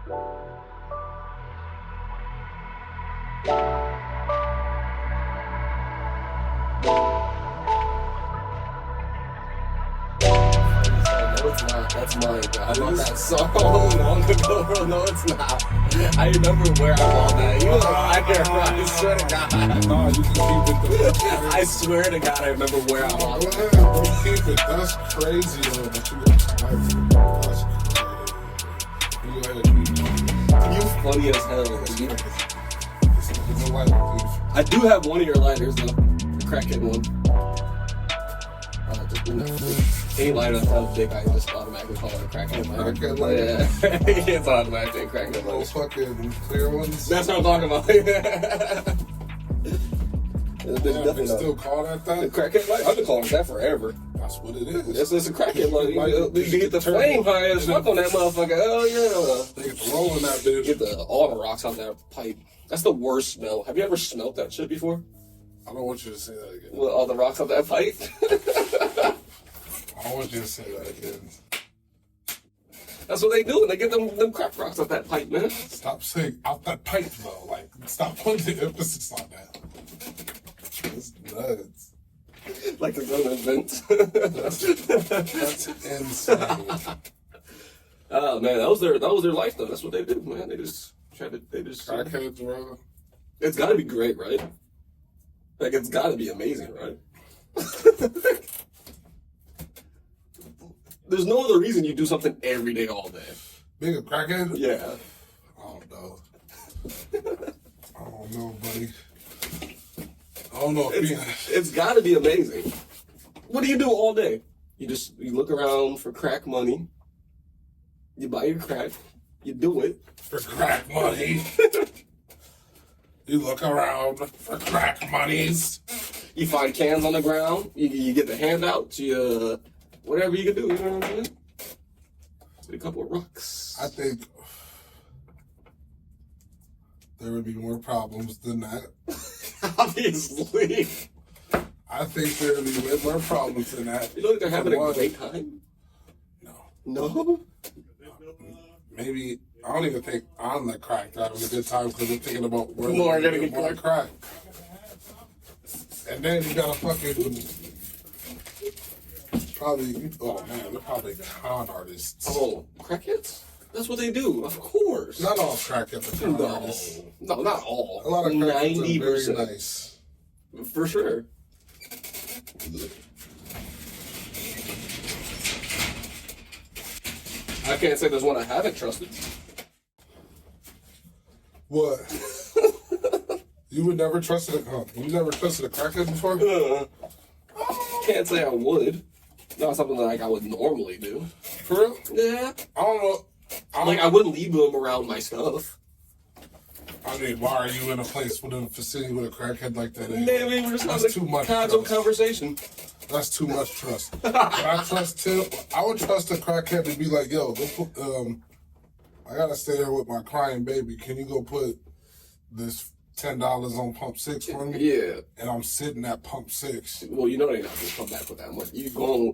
No, it's not. That's mine, bro. I bought that so long ago, bro. No, it's not. I remember where I bought that. You was like, I swear to God. Nah, you can keep it though. I swear to God, I remember where I bought it. Yeah, bro, keep it. That's crazy though. But you that's crazy. You gotta keep it. You funny as hell. Dude. It's a lighter, dude. I do have one of your lighters though. The crackhead one. Any lighter that's not big, I just automatically call it a crackhead lighter. Crackhead lighter? Yeah. It's automatically a crackhead lighter. Those fucking clear ones. That's what I'm talking about. They still call that The that? crackhead lighter? I've been calling it that forever. That's what it is. It's a crackhead lighter. You get the flame high as fuck on that motherfucker. Hell yeah. They get the roll in that bitch. Get all the rocks out that pipe. That's the worst smell. Have you ever smelled that shit before? I don't want you to say that again. With all the rocks out that pipe? I don't want you to say that again. That's what they do when they get them crack rocks out that pipe, man. Stop saying out that pipe though. Like, stop putting the emphasis on that. It's nuts. Like they're gonna invent. That's insane. Oh man, that was their life though. That's what they do, man. They just Crackheads, bro. It's gotta be great, right? Like it's gotta be amazing, right? There's no other reason you do something every day, all day. Being a crackhead? Yeah. I don't know. I don't know, buddy. I don't know. It's gotta be amazing. What do you do all day? You look around for crack money. You buy your crack. You do it. For crack money. You look around for crack monies. You find cans on the ground. You get the handouts. You whatever you can do. You know what I'm saying? A couple of rocks. I think there would be more problems than that. Obviously. I think there would be way more problems than that. You know that they're having a great time? No. No? Maybe, I don't even think I'm the crack having a good time because I'm thinking about where More they're gonna getting more get crack. And then you got a fucking, probably, oh man, they're probably con artists. Oh, crackheads? That's what they do, of course. Not all crackheads are con No. artists. No, not all. A lot of crackheads are 90%. very nice. For sure. I can't say there's one I haven't trusted. What? You would never trust a you never trusted a crackhead before? Can't say I would. Not something like I would normally do. For real? Yeah. I don't know. I wouldn't leave them around my stuff. I mean, why are you in a place within a facility with a crackhead like that? Maybe we're just That's too much casual trust. conversation. That's too much trust. Would I trust him? I would trust a crackhead to be like, yo, go put, I gotta stay here with my crying baby. Can you go put this $10 on pump 6 for me? Yeah. And I'm sitting at pump 6. Well, you know they're not gonna come back with that much.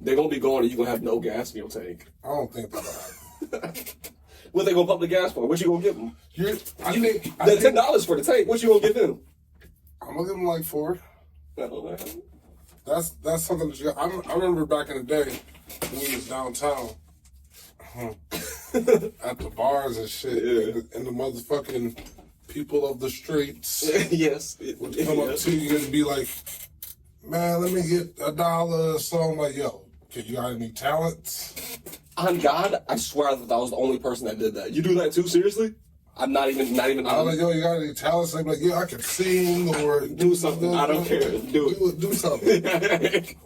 They're gonna be going, and you're gonna have no gas in your tank. I don't think that'll happen. What they gonna pump the gas for? What you gonna give them? I think $10 for the tank. What you gonna give them? I'm gonna give him like 4. Oh, That's something that you got. I remember back in the day when we was downtown at the bars and shit, Yeah. and the motherfucking people of the streets yes. would come up to you and be like, "Man, let me get $1." So I'm like, "Yo, you got any talents?" On God, I swear I thought I was the only person that did that. You do that too? Seriously? I'm not even. I was like, "Yo, you got any talents?" I'm like, "Yeah, I can sing or Do something. I don't care. Do it. Do something."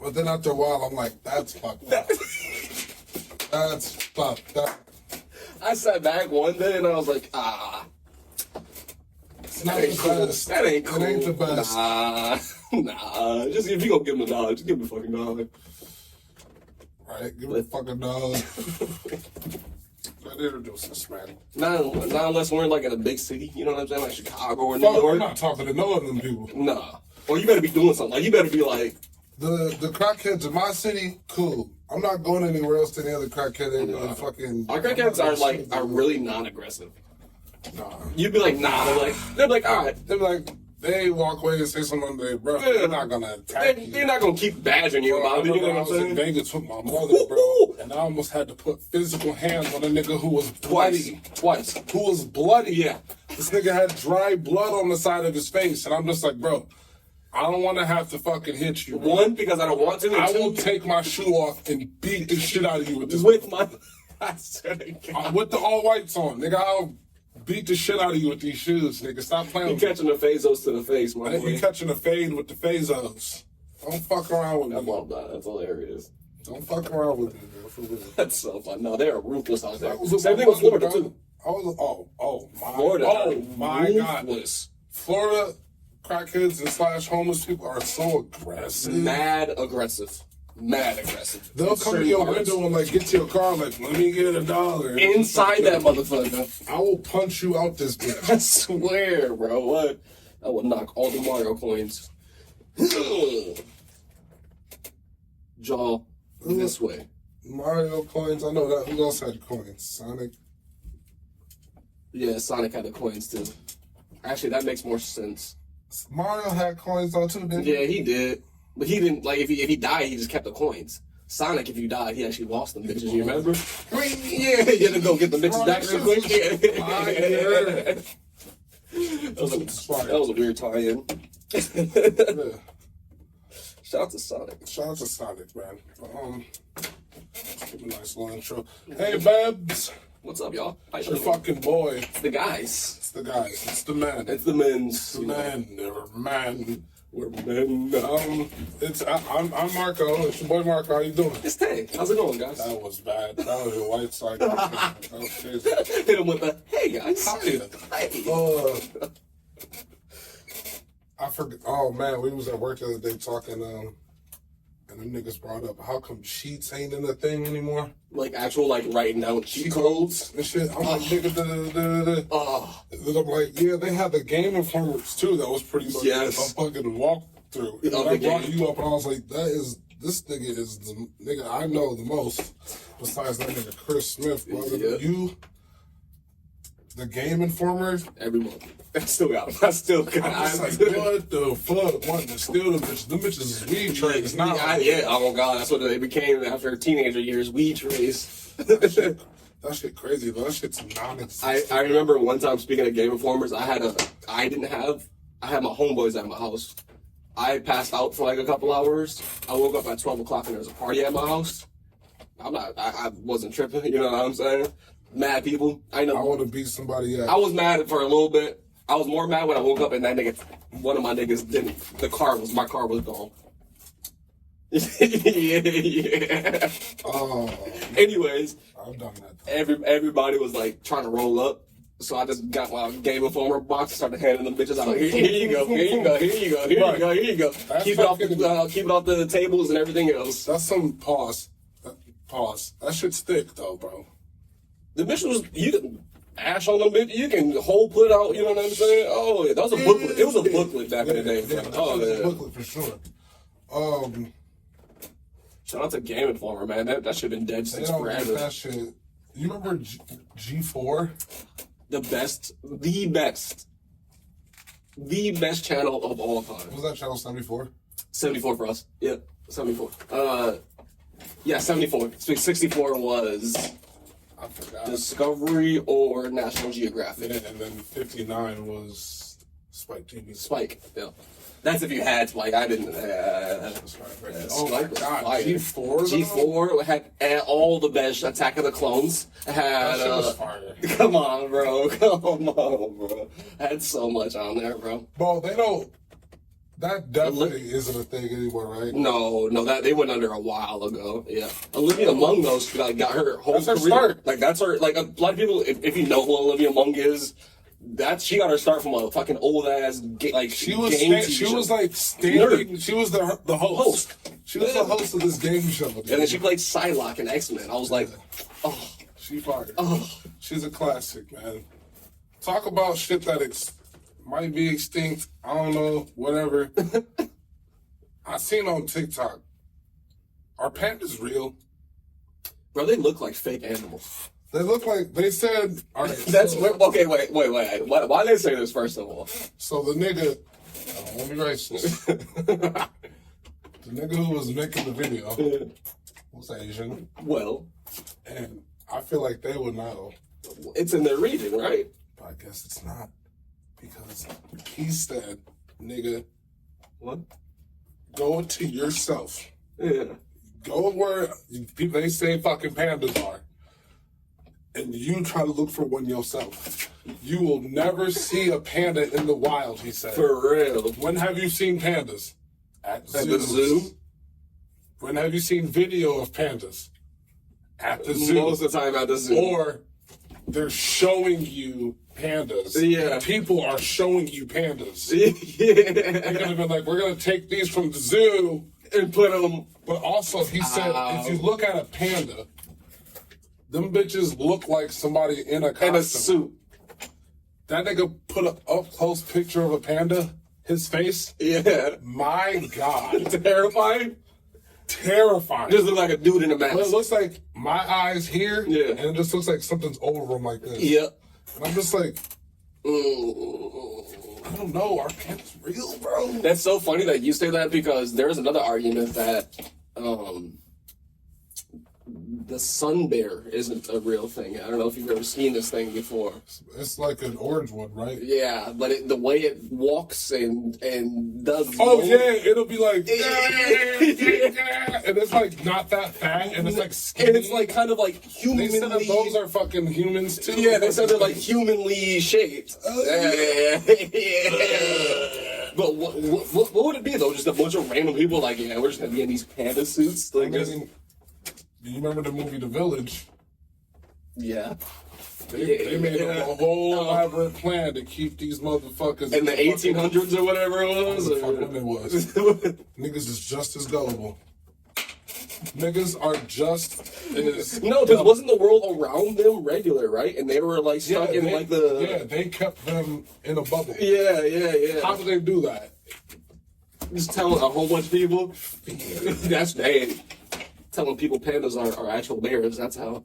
But then after a while, I'm like, "That's fucked up. That's fucked up." I sat back one day and I was like, It's not that ain't the cool. best. That ain't cool. It ain't the best. Nah. Just if you gonna give him $1, just give him a fucking $1. Right? Give it a fucking dog. Let introduce us, man. Not unless we're like in a big city, you know what I'm saying, like Chicago or New Fuck, we're York. not talking to none of them people. Nah. Or you better be doing something. Like you better be like, The crackheads in my city, cool. I'm not going anywhere else to any other crackhead in fucking. our crackheads are really non-aggressive. Nah. You'd be like, nah. They're like, all right. They're like, they walk away and say something to their bro. Yeah. They're not gonna attack you. They're not gonna keep badgering you Bro, about it. You know I what I'm was in saying? Vegas with my mother, bro, and I almost had to put physical hands on a nigga who was bloody. Twice. Who was bloody. Yeah. This nigga had dry blood on the side of his face, and I'm just like, bro, I don't want to have to fucking hit you. Bro. One, because I don't want to. And I two, will take my shoe off and beat the shit out of you with this. with my. I swear to God. With the all whites on, nigga. I'll beat the shit out of you with these shoes, nigga. Stop playing You with me. catching the phasos to the face, my boy. You catching a fade with the phazos. Don't fuck around with I me. love that. That's hilarious. Don't fuck around with me, bro. For real. That's so fun. No, they're ruthless out there. That was Same thing with Florida, bro. too. I was, my, Florida. oh my God. Ruthless. Florida crackheads and / homeless people are so aggressive. Mad aggressive. Mad aggressive. They'll In come to certain your parts. window and like get to your car like, let me get $1. Inside that motherfucker. I will punch you out this bitch. I swear, bro. What? I would knock all the Mario coins. Jaw this way. Mario coins, I know that. Who else had coins? Sonic. Yeah, Sonic had the coins too. Actually, that makes more sense. Mario had coins though too, didn't he? Yeah, he did. But he didn't, like, if he died, he just kept the coins. Sonic, if you died, he actually lost them bitches, you remember? Yeah, you had to go get the bitches back real quick. That was a weird tie-in. Yeah. Shout out to Sonic. Shout out to Sonic, man. Give a nice little intro. Hey, Babs. What's up, y'all? How It's you your doing? fucking boy. It's the guys. It's the guys. It's the man. It's the men's. the man. Never man. We're men. I'm Marco. It's your boy Marco. How you doing? It's Tay. How's it going, guys? That was bad. That was your white side. That was crazy. Hit him with the, hey, guys. Hiya. Hey. I forgot. Oh man, we was at work the other day talking. And them niggas brought up how come cheats ain't in the thing anymore. Like, actual, like, writing down cheat codes. And shit. I'm like, nigga, Oh. And I'm like, yeah, they had the Game Informers too. That was pretty much Yes. a fucking walkthrough. And Of I the brought game. you up, and I was like, this nigga is the nigga I know the most, besides that nigga Chris Smith, brother. Yeah. You, the Game Informer. Every month. I still got them. I still got I'm just like, them. what the fuck? Wanting to steal them bitches? Them bitches is weed trays now. Yeah, oh my God, that's what they became after teenager years, weed trays. That shit crazy, though. That shit's non-existent. I remember one time, speaking of Game Informers, I had my homeboys at my house. I passed out for like a couple hours. I woke up at 12 o'clock and there was a party at my house. I wasn't tripping, you know what I'm saying? Mad people. I know. I want to beat somebody up. I was mad for a little bit. I was more mad when I woke up and one of my niggas didn't. My car was gone. Yeah. Oh, Anyways, I've done that. everybody was like trying to roll up. So I just got my Game Informer box, started handing them bitches out. Here you go, here you go, here you go, here you go, here you go. That's Keep it off the tables and everything else. That's some pause. Pause. That shit's thick, though, bro. The bitch was, you can ash on them bitch, you can put out, you know what I'm saying? Oh, yeah, that was a booklet. It was a booklet back in the day. Yeah, Oh, that's a yeah. booklet for sure. Shout out to Game Informer, man. That should have been dead They since don't get forever. that shit. You remember G4? The best channel of all time. Was that channel 74? 74 for us. Yeah, 74. Yeah, 74. 64 was I forgot. Discovery or National Geographic. And then 59 was Spike TV. Spike. Yeah. That's if you had Spike. I didn't. That's right. Oh my Spike was god, fire. G4? G4 had all the best. Attack of the Clones. Had. That shit was fire. Come on, bro. Come on, bro. Had so much on there, bro. Bro, they don't. That definitely isn't a thing anymore, right? No, that they went under a while ago. Yeah, Olivia Munn though, got her whole That's her career. start. Like that's her. Like a lot of people, if you know who Olivia Munn is, she got her start from a fucking old ass She was game she TV was show. like standing. She was the host. She was Yeah. the host of this game show. Dude. And then she played Psylocke in X-Men. I was like, oh, She fired. oh. She's a classic, man. Talk about shit that might be extinct. I don't know, whatever. I seen on TikTok. Are pandas real? Bro, they look like fake animals. They look like they said. All right, That's so, okay. Wait. Why they say this first of all? so the nigga, I don't want to be racist. The nigga who was making the video was Asian, Well, and I feel like they would know, it's in their region, right? but I guess it's not because he said, "Nigga, What? go to yourself. Yeah. Go where people they say fucking pandas are, and you try to look for one yourself. You will never see a panda in the wild," he said. For real. When have you seen pandas? At the zoo? When have you seen video of pandas? At the zoo. Most of the time at the zoo. Or they're showing you pandas. Yeah. People are showing you pandas. Yeah. They're gonna be like, we're gonna take these from the zoo. And put them. But also, he said, if you look at a panda, them bitches look like somebody in a costume. In a suit. That nigga put an up-close picture of a panda, his face. Yeah. My God. Terrifying. Terrifying. Just look like a dude in a But it mask. looks like my eyes here, Yeah. and it just looks like something's over them like this. Yep. And I'm just like, Mm. I don't know, are pandas real, bro? That's so funny that you say that because there's another argument that the sun bear isn't a real thing. I don't know if you've ever seen this thing before. It's like an orange one, right? Yeah, but the way it walks and does. Oh, yeah, it'll be like, and Yeah. it's like not that fat, and it's like skinny. And it's like kind of like They said that humanly. those are fucking humans too. Yeah, they said they're like humanly shaped. Yeah. But what would it be though? Just a bunch of random people like, yeah, we're just gonna be in these panda suits. I Like, mean, do you remember the movie The Village? yeah. They made a whole elaborate plan to keep these motherfuckers In the 1800s or whatever it was. Fuck when it was. Niggas is just as gullible. Niggas are just as No, because wasn't the world around them regular, right? And they were like stuck in like the. Yeah, they kept them in a bubble. Yeah, yeah. How did they do that? Just telling a whole bunch of people. That's hey, telling people pandas are actual bears. That's how.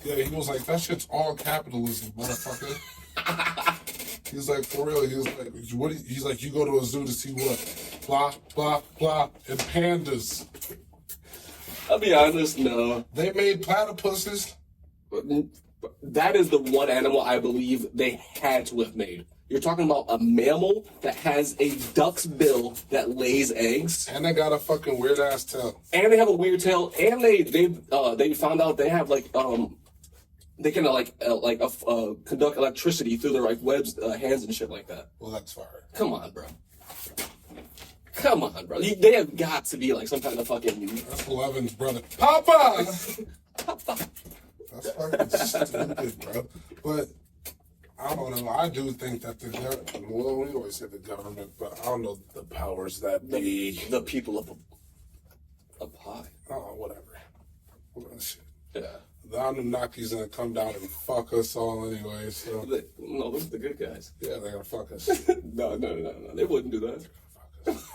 Yeah, he was like, that shit's all capitalism, motherfucker. He's like, for real. He was like, what? He's like, you go to a zoo to see what? Blah, blah, blah, and pandas. I'll be honest, no. They made platypuses. That is the one animal I believe they had to have made. You're talking about a mammal that has a duck's bill that lays eggs, And they got a fucking weird ass tail. and they have a weird tail, and they found out they have like they can conduct electricity through their like webs, hands and shit like that. Well, that's fire. Come on, bro. Come on, bro. They have got to be like some kind of fucking. That's Levin's brother. Papa! That's fucking stupid, bro. But I don't know. I do think that the government, well, we always say the government, but I don't know the powers that be. The people of high. Oh, whatever. Shit. Yeah. The Anunnaki's gonna come down and fuck us all anyway, so. No, those are the good guys. Yeah, they're gonna fuck us. No. They wouldn't do that. Fuck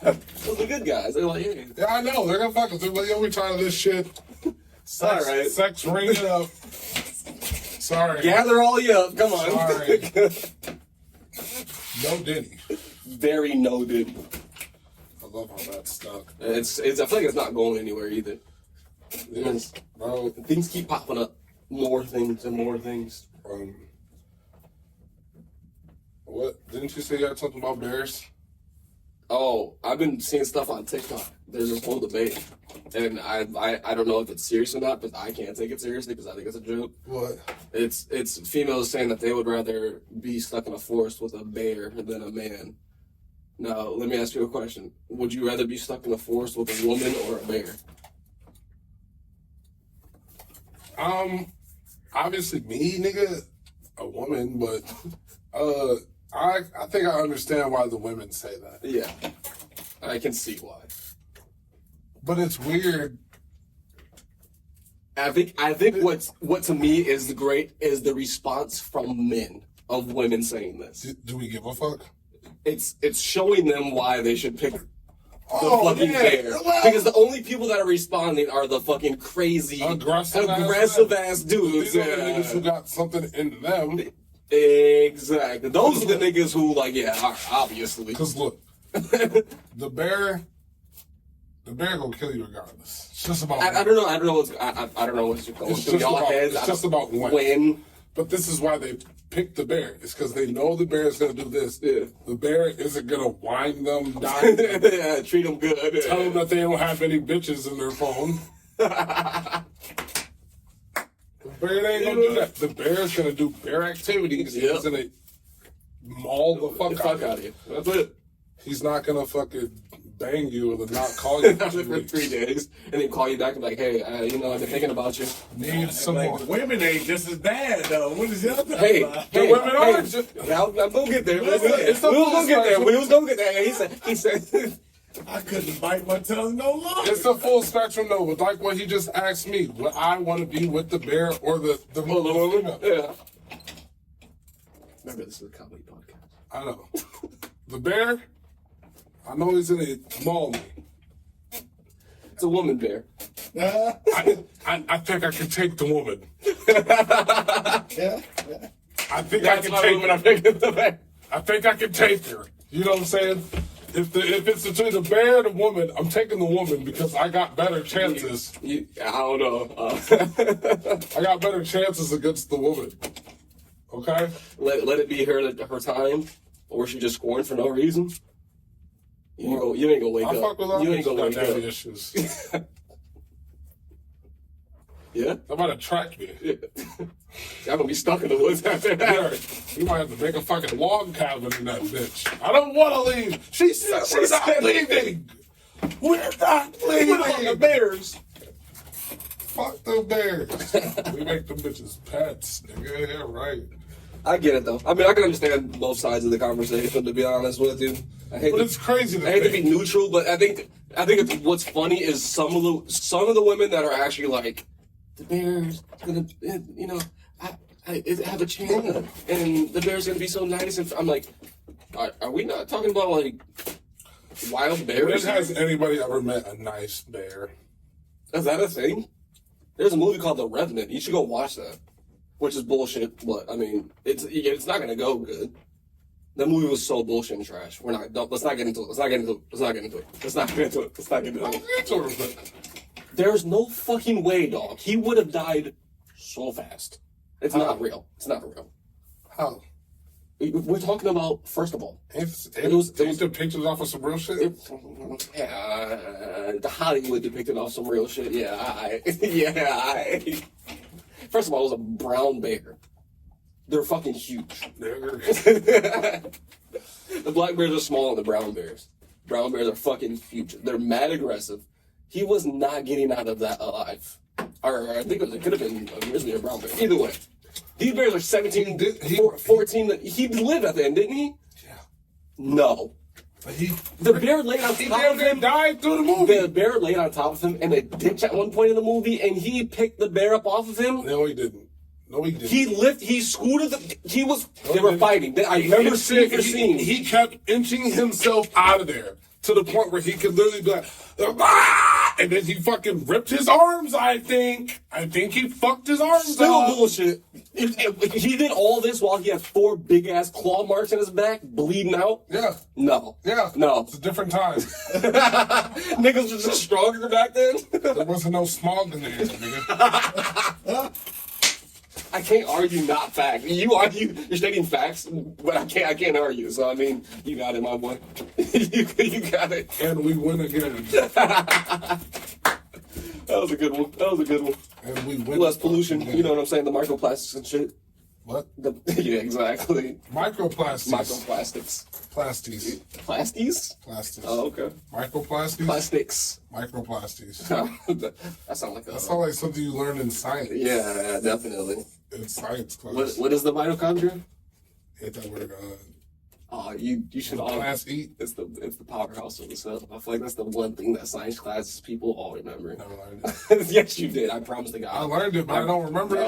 us. Those are the good guys. They're like, hey. Yeah, I know. They're gonna fuck us. They're like, yo, we tired of this shit. Sex, All right. Sex, ring it up. Sorry. Gather all you up. Come on. Sorry. No Diddy. Very noted. I love how that's stuck. It's. I feel like it's not going anywhere either. Yes, bro. Things keep popping up. More things and more things. What? Didn't you say you had something about bears? Oh, I've been seeing stuff on TikTok. There's this whole debate, and I don't know if it's serious or not, but I can't take it seriously because I think it's a joke. What? It's females saying that they would rather be stuck in a forest with a bear than a man. Now, let me ask you a question. Would you rather be stuck in a forest with a woman or a bear? Obviously me, nigga, a woman, but I think I understand why the women say that. Yeah, I can see why. But it's weird. I think what to me is great is the response from men of women saying this. Do we give a fuck? It's showing them why they should pick fucking bear. Well, Because the only people that are responding are the fucking crazy, aggressive ass dudes. These are the niggas who got something in them. Exactly. Those are the niggas who, like, obviously. Because look, the bear gonna kill you regardless. It's just about. I don't know. I don't know what's going through y'all heads. It's just about when. But this is why they pick the bear. It's because they know the bear is gonna do this. Yeah. The bear isn't gonna whine them down. Yeah, treat them good. Tell them that they don't have any bitches in their phone. The bear ain't gonna do that. The bear is gonna do bear activities. Yep. He's gonna maul the fuck out of you. That's it. He's not gonna fucking bang you and not call you for 3 days and then call you back and be like, hey, I've been thinking about you. Need some more. Women ain't just as bad though. What is y'all talking about? The women are just. I'll go get there. We'll go get there. We'll go get there. He said. I couldn't bite my tongue no longer. It's a full spectrum though. But like what he just asked me, would I want to be with the bear or the woman? Yeah. Remember, this is a comedy podcast. I know. The bear. I know he's gonna maul me. It's a woman bear. I think I can take the woman. Yeah. I think I can take her. I think I can take her. You know what I'm saying? If it's between the bear and the woman, I'm taking the woman because I got better chances. I don't know. I got better chances against the woman. Okay? Let it be her time, or she just scorned for no reason. You ain't gonna wake up. Fuck with You ain't gonna wake up. Issues. Yeah? That might attract me. Yeah. Y'all gonna be stuck in the woods after that. We might have to make a fucking log cabin in that bitch. I don't want to leave. She said we're not leaving. We're not leaving. We're the bears. Fuck the bears. We make them bitches pets. Nigga. Yeah, right. I get it though. I mean, I can understand both sides of the conversation. To be honest with you, It's crazy. I hate to be neutral, but I think what's funny is some of the women that are actually like, the bear's gonna, I have a chance, and the bear's gonna be so nice. And I'm like, are we not talking about like wild bears? When has anybody ever met a nice bear? Is that a thing? There's a movie called The Revenant. You should go watch that. Which is bullshit, but I mean, it's not gonna go good. That movie was so bullshit and trash. Let's not get into it. There's no fucking way, dog. He would have died so fast. It's not real. It's not real. How? We're talking about, first of all, it was depicted off of some real shit. The Hollywood depicted off some real shit. First of all, it was a brown bear. They're fucking huge. The black bears are smaller than the brown bears. Brown bears are fucking huge. They're mad aggressive. He was not getting out of that alive. Or I think it could have been a grizzly or brown bear. Either way. These bears are 17, 14. He lived at the end, didn't he? Yeah. No. The bear laid on top of him. Died through the movie. The bear laid on top of him in a ditch at one point in the movie, and he picked the bear up off of him. No, he didn't. He scooted they were fighting. I remember seeing the scene. He kept inching himself out of there to the point where he could literally be like, ah! And then he fucking ripped his arms, I think he fucked his arms Still out. bullshit. He did all this while he had 4 big-ass claw marks in his back, bleeding out? Yeah. No. Yeah. No. It's a different time. Niggas was just stronger back then? There wasn't no smog in there, nigga. I can't argue not fact. You're stating facts, but I can't argue. So I mean, you got it, my boy. you got it. And we win again. That was a good one. And we win. Less pollution. Again. You know what I'm saying? The microplastics and shit. What? Yeah, exactly. Microplastics. Plasties. Plasties? Oh, okay. Microplastics? Plastics. Microplastics. That sounds like that sounds like something you learned in science. Yeah, definitely. In science class. What is the mitochondria? Hate that word. You should all. Class E. It's the powerhouse of the cell. I feel like that's the one thing that science class people all remember. Never learned it. Yes, you did. I promise to God. I learned it, but I don't remember it.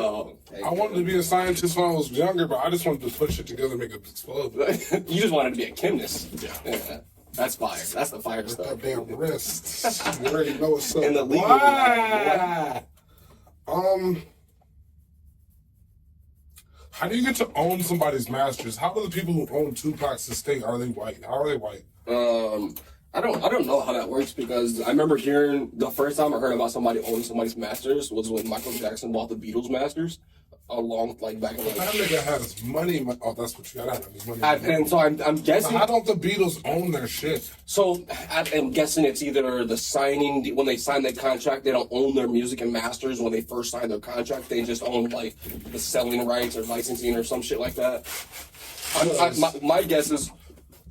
I wanted to be a scientist when I was younger, but I just wanted to put shit together and make it explode. You just wanted to be a chemist. Yeah. That's fire. That's the fire With stuff. that damn wrist. You already know what's up. And the legal. How do you get to own somebody's masters? How do the people who own Tupac's estate, are they white? How are they white? I don't know how that works because I remember hearing the first time I heard about somebody owning somebody's masters was when Michael Jackson bought the Beatles masters. Along back in That nigga had his money. Oh, that's what you got. His money. And so I'm guessing. How don't the Beatles own their shit? So I'm guessing it's either the signing when they sign their contract, they don't own their music and masters. When they first sign their contract, they just own like the selling rights or licensing or some shit like that. My guess is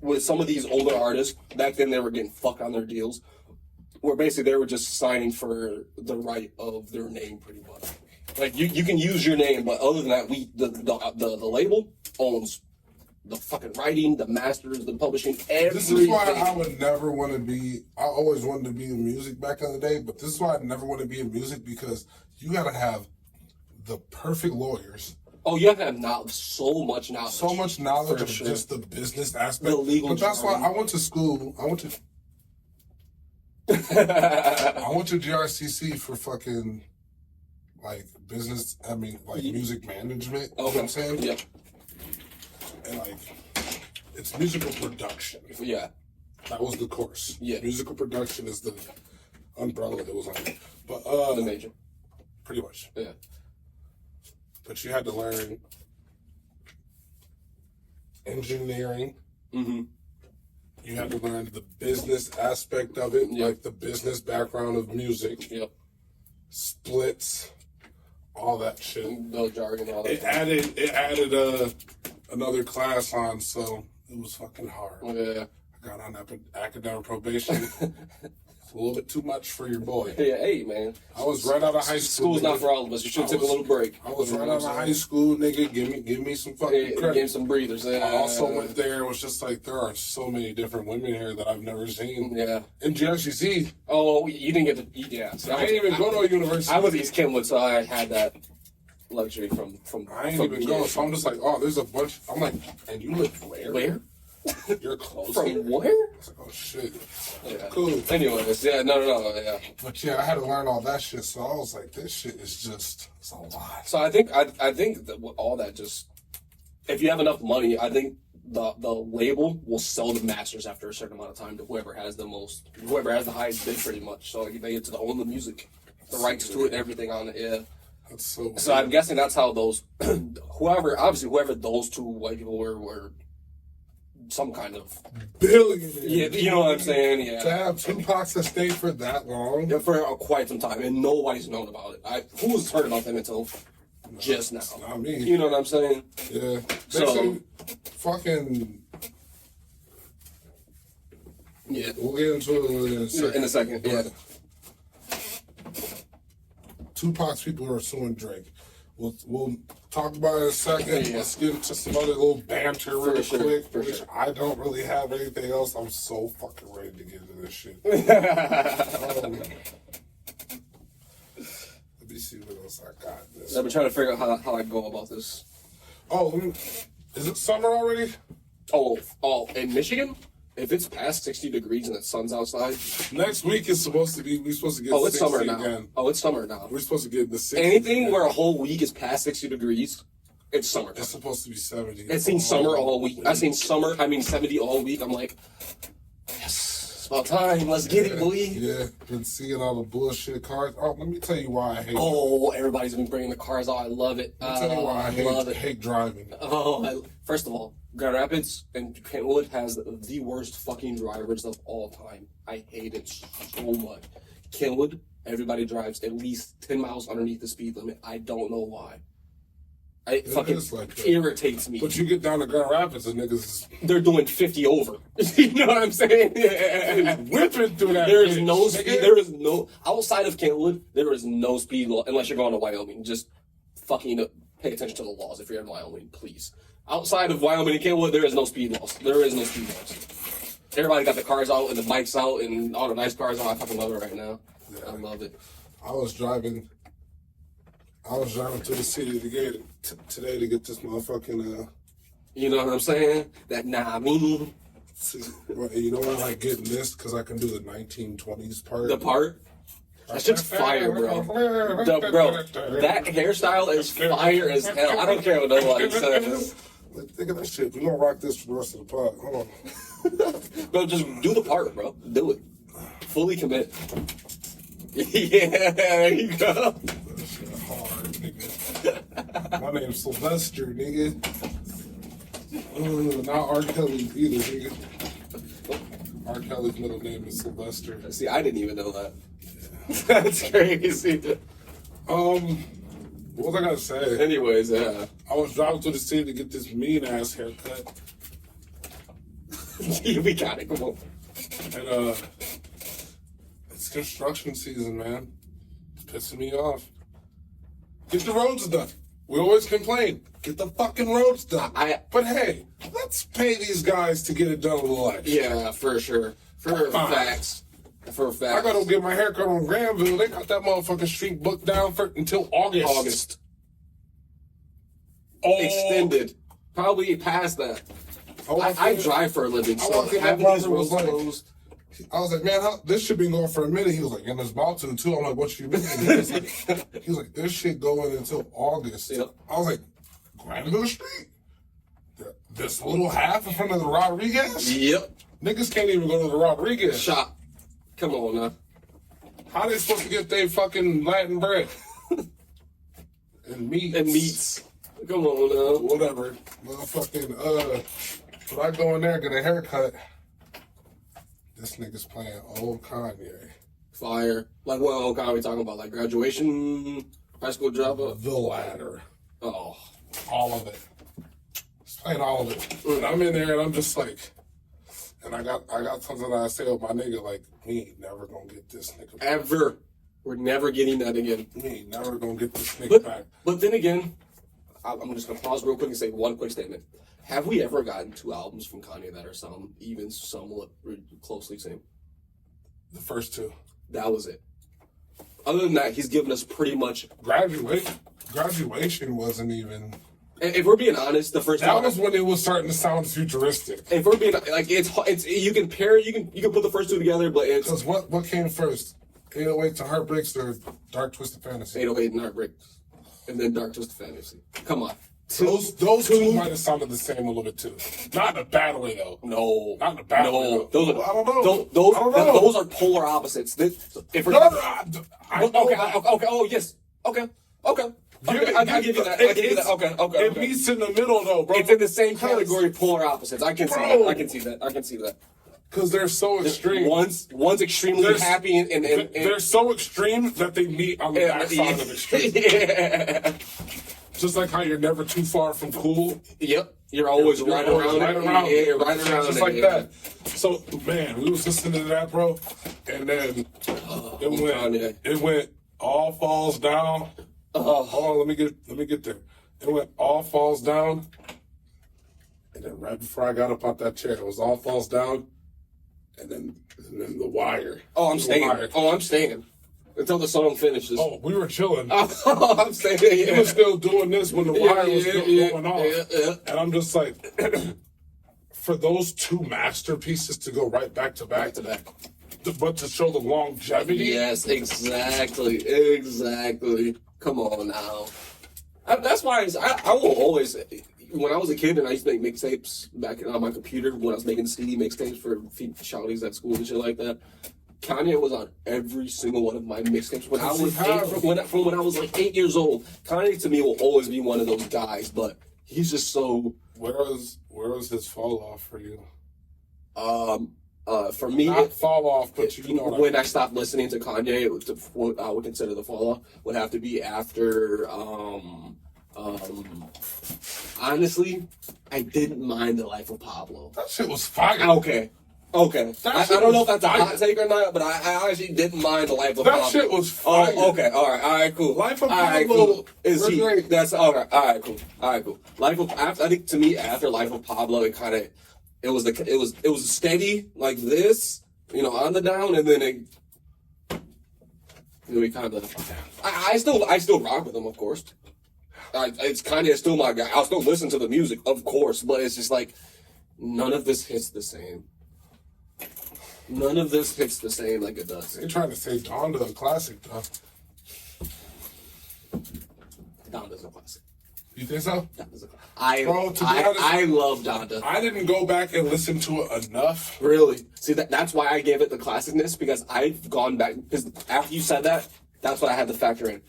with some of these older artists back then, they were getting fucked on their deals, where basically they were just signing for the right of their name, pretty much. Like you can use your name, but other than that, the label owns the fucking writing, the masters, the publishing, everything. This is why I would never want to be. I always wanted to be in music back in the day, but this is why I never want to be in music because you gotta have the perfect lawyers. Oh, you have to have so much knowledge. So much knowledge of just the business aspect. The legal. But that's why I went to school. I went to GRCC for fucking. Like business, music management. You know what I'm saying? Yeah. And it's musical production. Yeah. That was the course. Yeah. Musical production is the umbrella that was on it. But the major. Pretty much. Yeah. But you had to learn engineering. Mm-hmm. You had to learn the business aspect of it, yep. like the business background of music. Yep. Splits. All that shit. No jargon, all that. It added another class on, so it was fucking hard. Yeah. I got on academic probation. It's a little bit too much for your boy. Yeah, hey man. I was right out of high school. School's not for all of us. You should take a little break. I was right out of high school, nigga. Give me some fucking credit. Give some breathers. I also went there. It was just like there are so many different women here that I've never seen. Yeah. In GRCC. Oh, you didn't get to. Yeah. So I didn't even go to a university. I was East Kenwood, so I had that luxury from. I ain't even go. So I'm just like, oh, there's a bunch. I'm like, and you live where? Where? You're close. From where? I was like, oh shit. Yeah. Cool. Anyways, yeah, no, yeah. But yeah, I had to learn all that shit, so I was like, this shit is just, it's a lot. So I think that all that just, if you have enough money, I think the label will sell the masters after a certain amount of time to whoever has the highest bid, pretty much. So they get to own the music, the rights to it, and everything on it. Yeah. That's so. So I'm guessing that's how those, whoever those two white people were. Some kind of billionaire. Yeah, you know what I'm saying? Yeah. To have Tupac's estate for that long? Yeah, for quite some time, and nobody's known about it. Who's heard about them until just now? Not me. You know what I'm saying? Yeah. So, fucking. Yeah. We'll get into it in a second. Yeah. Tupac's people are suing Drake. We'll talk about it in a second. Yeah. Let's get into some other little banter real quick, which sure. I don't really have anything else. I'm so fucking ready to get into this shit. Let me see what else I got. I've been trying to figure out how I go about this. Oh, is it summer already? Oh, in Michigan? If it's past 60 degrees and the sun's outside. Next week is supposed to get it's 60 summer now. again. Oh, it's summer now. We're supposed to get the 60. Anything where a whole week is past 60 degrees, it's summer. It's supposed to be 70. I've seen summer all week. I've seen 70 all week. I'm like, yes, it's about time. Let's get it, boy. Yeah, been seeing all the bullshit cars. Oh, let me tell you why I hate it. Everybody's been bringing the cars out. I love it. Let me tell you why I hate driving. First of all, Grand Rapids and Kentwood has the worst fucking drivers of all time. I hate it so much. Kentwood, everybody drives at least 10 miles underneath the speed limit. I don't know why. It fucking irritates me. But you get down to Grand Rapids and niggas... They're doing 50 over. You know what I'm saying? Yeah. Whipping through that There is no speed. There is no... Outside of Kentwood, there is no speed law unless you're going to Wyoming. Just fucking pay attention to the laws if you're in Wyoming, please. Outside of Wyoming and Kentwood, there is no speed laws. There is no speed laws. Everybody got the cars out and the bikes out and all the nice cars out. I fucking love it right now. Yeah. I love it. I was driving to the city today to get this motherfucking... You know what I'm saying? That nah, I mean... Well, you know what? I like getting this because I can do the 1920s part. The part? That shit's fire, bro. Bro, that hairstyle is fire as hell. I don't care what nobody says. Think of that shit. We're gonna rock this for the rest of the pod. Hold on. Bro, just do the part, bro. Do it. Fully commit. Yeah, there you go. That shit hard, nigga. My name's Sylvester, nigga. Not R. Kelly either, nigga. R. Kelly's middle name is Sylvester. See, I didn't even know that. Yeah. That's crazy. What was I gonna say? Anyways, yeah. I was driving to the city to get this mean ass haircut. We got it, come on. And it's construction season, man. It's pissing me off. Get the roads done. We always complain. Get the fucking roads done. But hey, let's pay these guys to get it done with life. Yeah, for sure. For facts. For facts. I gotta get my haircut on Granville. They got that motherfucking street booked down until August. Oh. Extended. Probably past that. I drive for a living, so having these roads closed. I was like, man, this shit been going for a minute. He was like, and it's about to too. I'm like, what you mean? He was like, this shit going until August. Yep. I was like, Granville Street? This little half in front of the Rodriguez? Yep. Niggas can't even go to the Rodriguez shop. Come on now. How they supposed to get their fucking Latin bread? And meats. And meats. Come on now. Whatever. Motherfucking, when I go in there and get a haircut, this nigga's playing old Kanye. Fire. Like what old Kanye we talking about? Like graduation, high school dropout? The Ladder. Oh. All of it. He's playing all of it. And I'm in there and I'm just like, and I got something that I say with my nigga, like, we ain't never gonna get this nigga back. Ever. We're never getting that again. We ain't never gonna get this nigga back. But then again, I'm just gonna pause real quick and say one quick statement. Have we ever gotten 2 albums from Kanye that are even somewhat closely same? The first 2. That was it. Other than that, he's given us pretty much Graduation wasn't even. If we're being honest, the first that was when it was starting to sound futuristic. If we're being like, it's you can pair, you can put the first 2 together, but it's because what came first, 808 to Heartbreaks or Dark Twisted Fantasy? 808 and Heartbreaks, and then Dark Twisted Fantasy. Come on. Those 2 might have sounded the same a little bit too. Not in a bad way though. No. Not in a bad way. Those are, I don't know. Those are polar opposites. If we're okay. Oh yes. Okay. I'll give you that. Okay. It meets in the middle though, bro. It's in the same category, polar opposites. I can see that. Because they're so extreme. One's extremely happy and they're so extreme that they meet on the backside of extreme. Yeah. Just like how you're never too far from cool. Yep. You're always right around. Yeah, right around. Just like that. So, man, we was listening to that, bro. And then it went All Falls Down. Hold on, let me get there. It went All Falls Down. And then right before I got up out that chair, it was All Falls Down. And then The Wire. Oh, I'm staying. Until the song finishes. Oh, we were chilling. Oh, I'm saying, He was still doing this when The Wire was still going off. Yeah. And I'm just like, for those 2 masterpieces to go right back to back, but to show the longevity. Yes, exactly. Come on now. That's why I will always. When I was a kid and I used to make mixtapes back on my computer, when I was making CD mixtapes for shouties at school and shit like that, Kanye was on every single one of my mixtapes when I was from when I was like 8 years old. Kanye to me will always be one of those guys, but he's just so. Where was his fall off for you? For me, not fall off, but you know when I stopped listening to Kanye, what I would consider the fall off would have to be after. Honestly, I didn't mind The Life of Pablo. That shit was fire. Okay. I don't know if that's a hot take or not, but I actually didn't mind The Life of Pablo. That shit was fire. Oh, okay. All right, cool. Life of Pablo is great. That's all right. All right, cool. I think to me after Life of Pablo, it was steady like this, on the down, and then we kind of. I still rock with him, of course. It's kind of still my guy. I'll still listen to the music, of course, but it's just like none of this hits the same. None of this hits the same like it does. They're trying to say Donda a classic, though. Donda's a classic. You think so? Donda's a classic. I love Donda. I didn't go back and listen to it enough. Really? See, that's why I gave it the classicness, because I've gone back, because after you said that, that's what I had to factor in.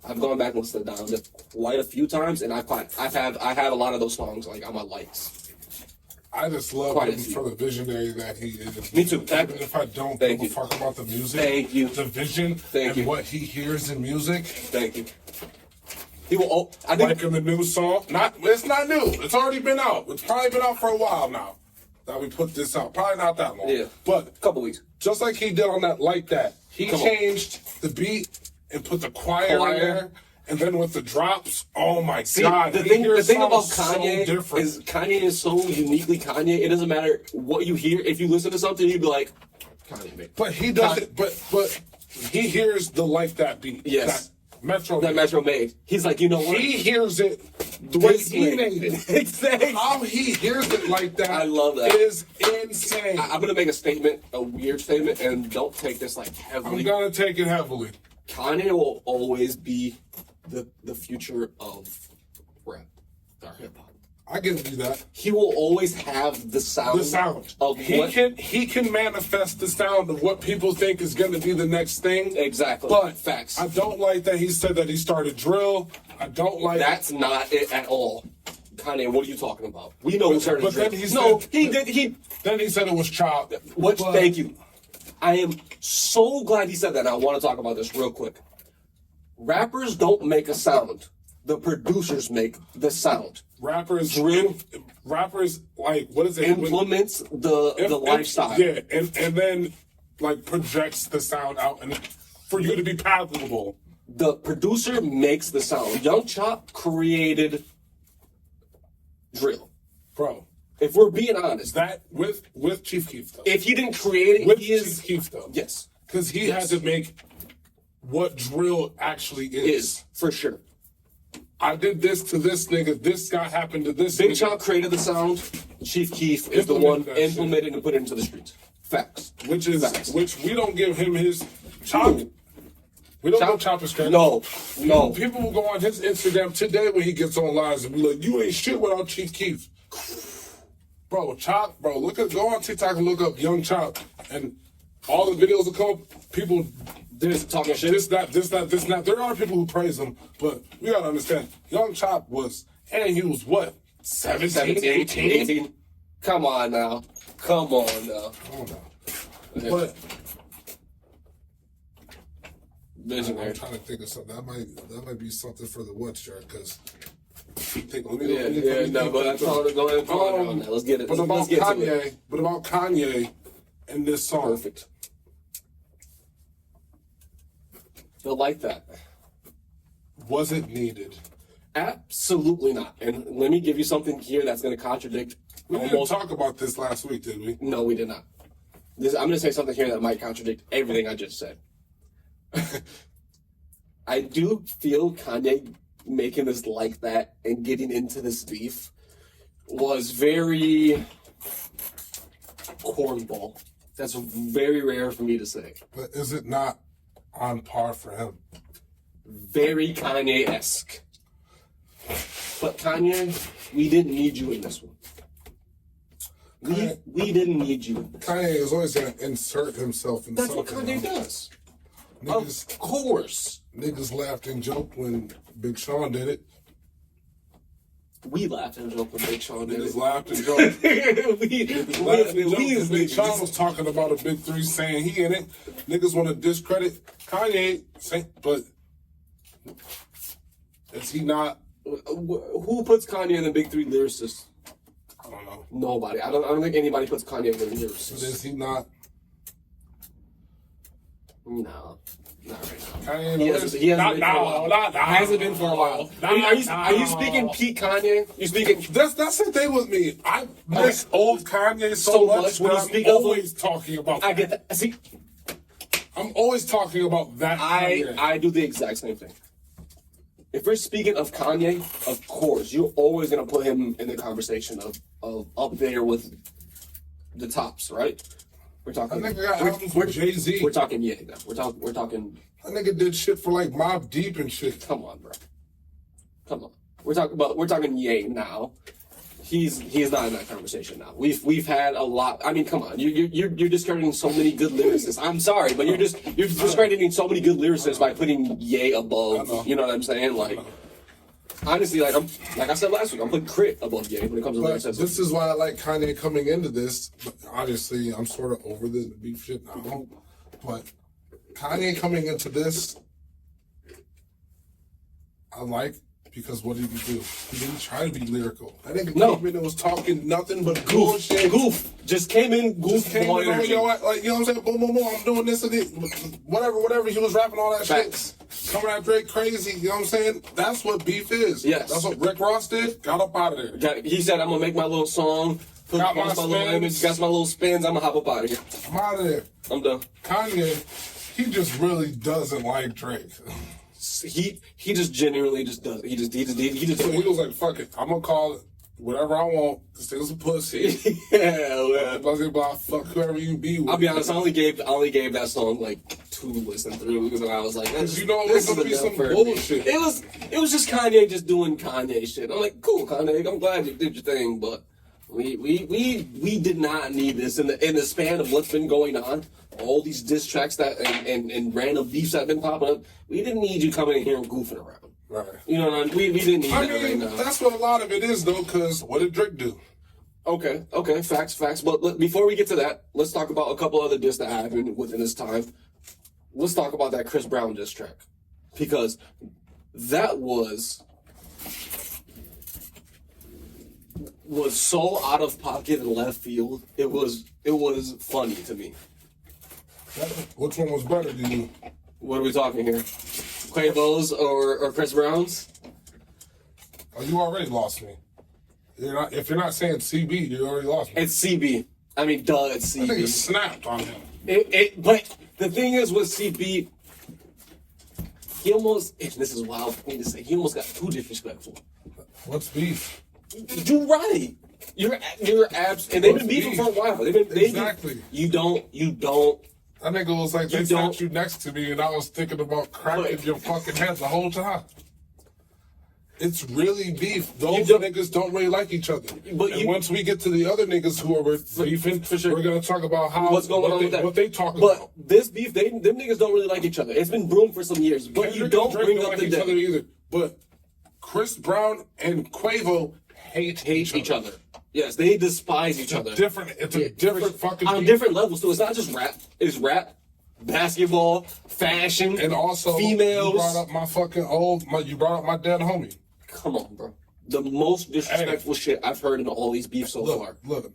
I've gone back and listened to Donda quite a few times, and I've had a lot of those songs like on my likes. I just love him for the visionary that he is. Me too. Even if I don't give a fuck about the music, the vision what he hears in music. Thank you. He will. I think like in the new song. It's not new. It's already been out. It's probably been out for a while now. That we put this out. Probably not that long. Yeah. But a couple weeks. Just like he did on that, like that. He changed the beat and put the choir in there. And then with the drops, oh my God. The thing about Kanye is Kanye is so uniquely Kanye. It doesn't matter what you hear. If you listen to something, you'd be like, Kanye made. But he does it. But he hears the like that beat. Yes. That Metro made. He's like, you know what? He hears it the way he made it. Exactly. How he hears it like that. I love that. Is insane. I'm gonna make a statement, a weird statement, and don't take this like heavily. I'm gonna take it heavily. Kanye will always be the future of rap or hip hop. I give you that. He will always have the sound. The sound of he can manifest the sound of what people think is going to be the next thing. Exactly. But facts. I don't like that he said that he started drill. I don't like. That's not it at all. Kanye, what are you talking about? We know who started drill. Then he said, he did. Then he said it was Chop. Thank you. I am so glad he said that. And I want to talk about this real quick. Rappers don't make a sound. The producers make the sound. Rappers, like, what is it? Implements the lifestyle. Yeah, and then, like, projects the sound out and for you to be palatable. The producer makes the sound. Young Chop created drill. Bro. If we're being honest. That, with Chief Keef, though. If he didn't create it, with Chief Keef, though. Yes. Because he had to make what drill actually is. For sure. I did this to this nigga. This guy happened to this Big nigga. Chop created the sound. Chief Keef is the one implemented and put it into the streets. Facts. Which we don't give him his Chop. We don't give Chop his credit. No. People will go on his Instagram today when he gets on lives and be like, "You ain't shit without Chief Keef." Bro, Chop. Bro, go on TikTok and look up Young Chop, and all the videos will come up. People. Talking shit. This, that. There are people who praise him, but we gotta understand. Young Chop he was what? 17, 18? Come on now. I don't know. But visionary. I'm trying to think of something. That might be something for the what shirt, because but that's all. Go ahead and on that. Let's get it. But about Kanye and this song. Perfect. They'll like that. Was it needed? Absolutely not. And let me give you something here that's going to contradict. We didn't talk about this last week, did we? No, we did not. I'm going to say something here that might contradict everything I just said. I do feel Kanye making this like that and getting into this beef was very cornball. That's very rare for me to say. But is it not on par for him? Very Kanye-esque. But Kanye, we didn't need you in this one. We didn't need you in this. Kanye is always going to insert himself in That's something. That's what Kanye does. Of course. Niggas laughed and joked when Big Sean did it. We laughed and joked when Big Sean did it. Niggas laughed and joked. Big Sean was talking about a Big Three saying he in it. Niggas want to discredit Kanye, but is he not? Who puts Kanye in the Big Three lyricists? I don't know. Nobody. I don't think anybody puts Kanye in the lyricists. But is he not? No. Not right now. Kanye he hasn't been for a while. Are you speaking peak Kanye? You speaking? That's the thing with me. I miss old Kanye so much. When I'm always talking about. I get that. See, I'm always talking about that. I do the exact same thing. if we're speaking of Kanye, of course, you're always gonna put him in the conversation of up there with the tops, right? We're talking. That nigga got albums with Jay-Z. We're talking now. We're talking. That nigga did shit for like Mobb Deep and shit. Come on, bro. Come on. We're talking Ye now. He's not in that conversation now. We've had a lot. I mean, come on. You're discrediting so many good lyricists. I'm sorry, but you're discrediting so many good lyricists by putting Ye above. You know what I'm saying? Like, honestly, like I said last week, I'm putting Crit above Ye when it comes to lyricism. This is why I like Kanye coming into this. But obviously, I'm sort of over the beef shit now. But Kanye coming into this, I like. Because what did he do? He didn't try to be lyrical. I think came in and was talking nothing but bullshit. Goof. Just came in, goof. Just came in, like, you know what I'm saying? Boom, boom, boom. I'm doing this and this. Whatever. He was rapping all that Facts. shit. Coming at Drake crazy. You know what I'm saying? That's what beef is. Yes. That's what Rick Ross did. Got up out of there. He said, I'm going to make my little song. Got my little image. Got my little spins. I'm going to hop up out of here. I'm out of there. I'm done. Kanye, he just really doesn't like Drake. He just genuinely just does. He just. So he was like, "Fuck it, I'm gonna call it whatever I want. This thing's a pussy." Yeah, blah. Fuck whoever you be with. I'll be honest. I only gave that song like 2 listen through because I was like, "Cause you know it was gonna be some bullshit." It was just Kanye just doing Kanye shit. I'm like, cool, Kanye. I'm glad you did your thing, but we did not need this in the span of what's been going on. All these diss tracks that and random beefs that have been popping up, we didn't need you coming in here and goofing around. Right. You know what I mean? We didn't need that right now. That's what a lot of it is, though, because what did Drake do? Okay, facts. But before we get to that, let's talk about a couple other diss that happened within this time. Let's talk about that Chris Brown diss track. Because that was so out of pocket and left field. It was funny to me. Which one was better to you? What are we talking here? Quavo's or Chris Brown's? Oh, you already lost me. If you're not saying CB, you already lost me. It's CB. I mean, duh, it's CB. I think it snapped on him. But the thing is with CB, he almost, and this is wild for me to say, he almost got too disrespectful. What's beef? You're right. You're abs, and they've been beefing for a while. Exactly. You don't. That nigga was like, they sat you next to me, and I was thinking about cracking your fucking head the whole time. It's really beef. Those niggas don't really like each other. Once we get to the other niggas who are beefing, for sure, we're gonna talk about what's going on with that. What they talking about. But this beef, them niggas don't really like each other. It's been brewing for some years. But Kendrick you don't bring up the each other either. But Chris Brown and Quavo hate each other. Yes, they despise each other. It's a different fucking on beef. Different levels too. It's not just rap. It's rap, basketball, fashion, and also females. You brought up you brought up my dead homie. Come on, bro. The most disrespectful shit I've heard in all these beefs so far. Look.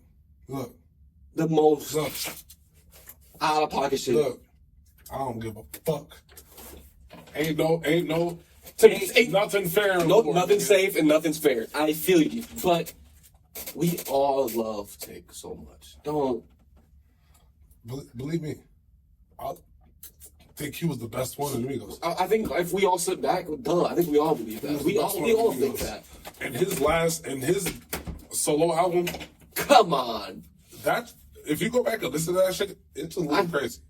The most out of pocket shit. Look, I don't give a fuck. Ain't nothing fair. Nothing's safe and nothing's fair. I feel you, but we all love Tick so much. Don't believe me. I think he was the best one in Amigos. I think if we all sit back, I think we all believe that. We all think that. And his solo album. Come on. If you go back and listen to that shit, it's a little crazy.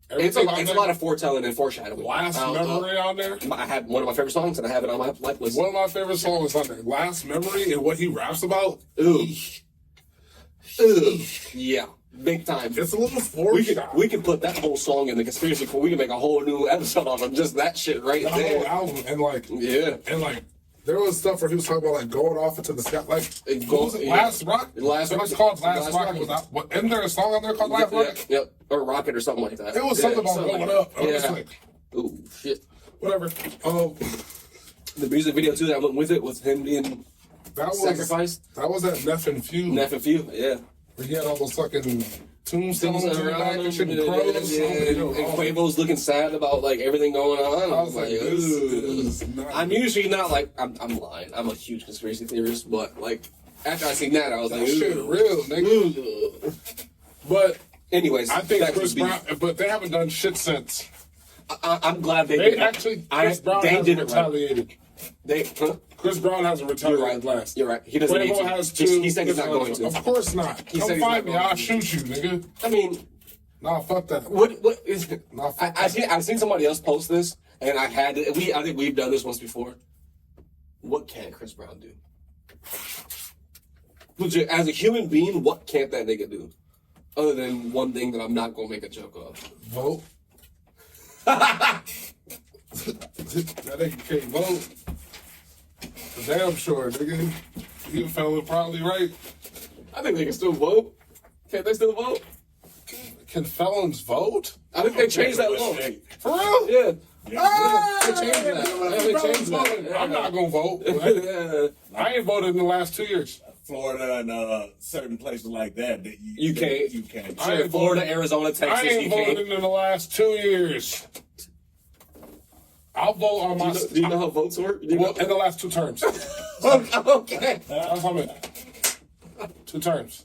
It's a lot of foretelling and foreshadowing. Last Memory on there. I had one of my favorite songs, and I have it on my playlist. One of my favorite songs on there. Last Memory and what he raps about. Ooh. Yeah. Big time. It's a little forced. We can put that whole song in the conspiracy corner. We can make a whole new episode off of just that shit right there. The whole album. And there was stuff where he was talking about like going off into the sky. Like, what was it? Last Rock? Last Rock. It was called Last Rock. Isn't there a song on there called Last Rock? Yep. Or Rocket or something like that. It was something about going up. I was like, ooh, shit. Whatever. The music video too that went with it was him being sacrificed. That was at Neff and Few. Yeah. Where he had all those fucking tombstones around and shit and crows. And Quavo's looking sad about like everything going on. I was like, this is not. I'm usually not like I'm lying. I'm a huge conspiracy theorist, but like after I seen that, I was like, shit real, nigga. But anyways, I think Chris Brown, but they haven't done shit since. I'm glad they did. Chris Brown they did retaliated. Chris Brown hasn't retired. You're right. Last. You're right. He doesn't need Quavo to. has two. He said he's not going to. Of course not. He Come said he's find not me. going I'll to. shoot you, nigga. I mean, Nah, fuck that. what is? Nah, fuck I've seen somebody else post this, and I think we've done this once before. What can Chris Brown do? Legit, as a human being, what can't that nigga do? Other than one thing that I'm not gonna make a joke of. Vote. That nigga can't vote. Damn sure, nigga. You fellas probably right. I think they can still vote. Can't they still vote? Can felons vote? I think they changed that law. For real? Yeah. Ah, They changed that. They changed that. I'm not gonna vote. Yeah. I ain't voted in the last 2 years. Florida and certain places like that You can't. You can't. I ain't Florida, voted- Arizona, Texas, I ain't you voted can't. in the last 2 years. I'll vote on my. Do you know how votes work? Do you Well, know? in the last 2 terms. Okay. That's how many. 2 terms.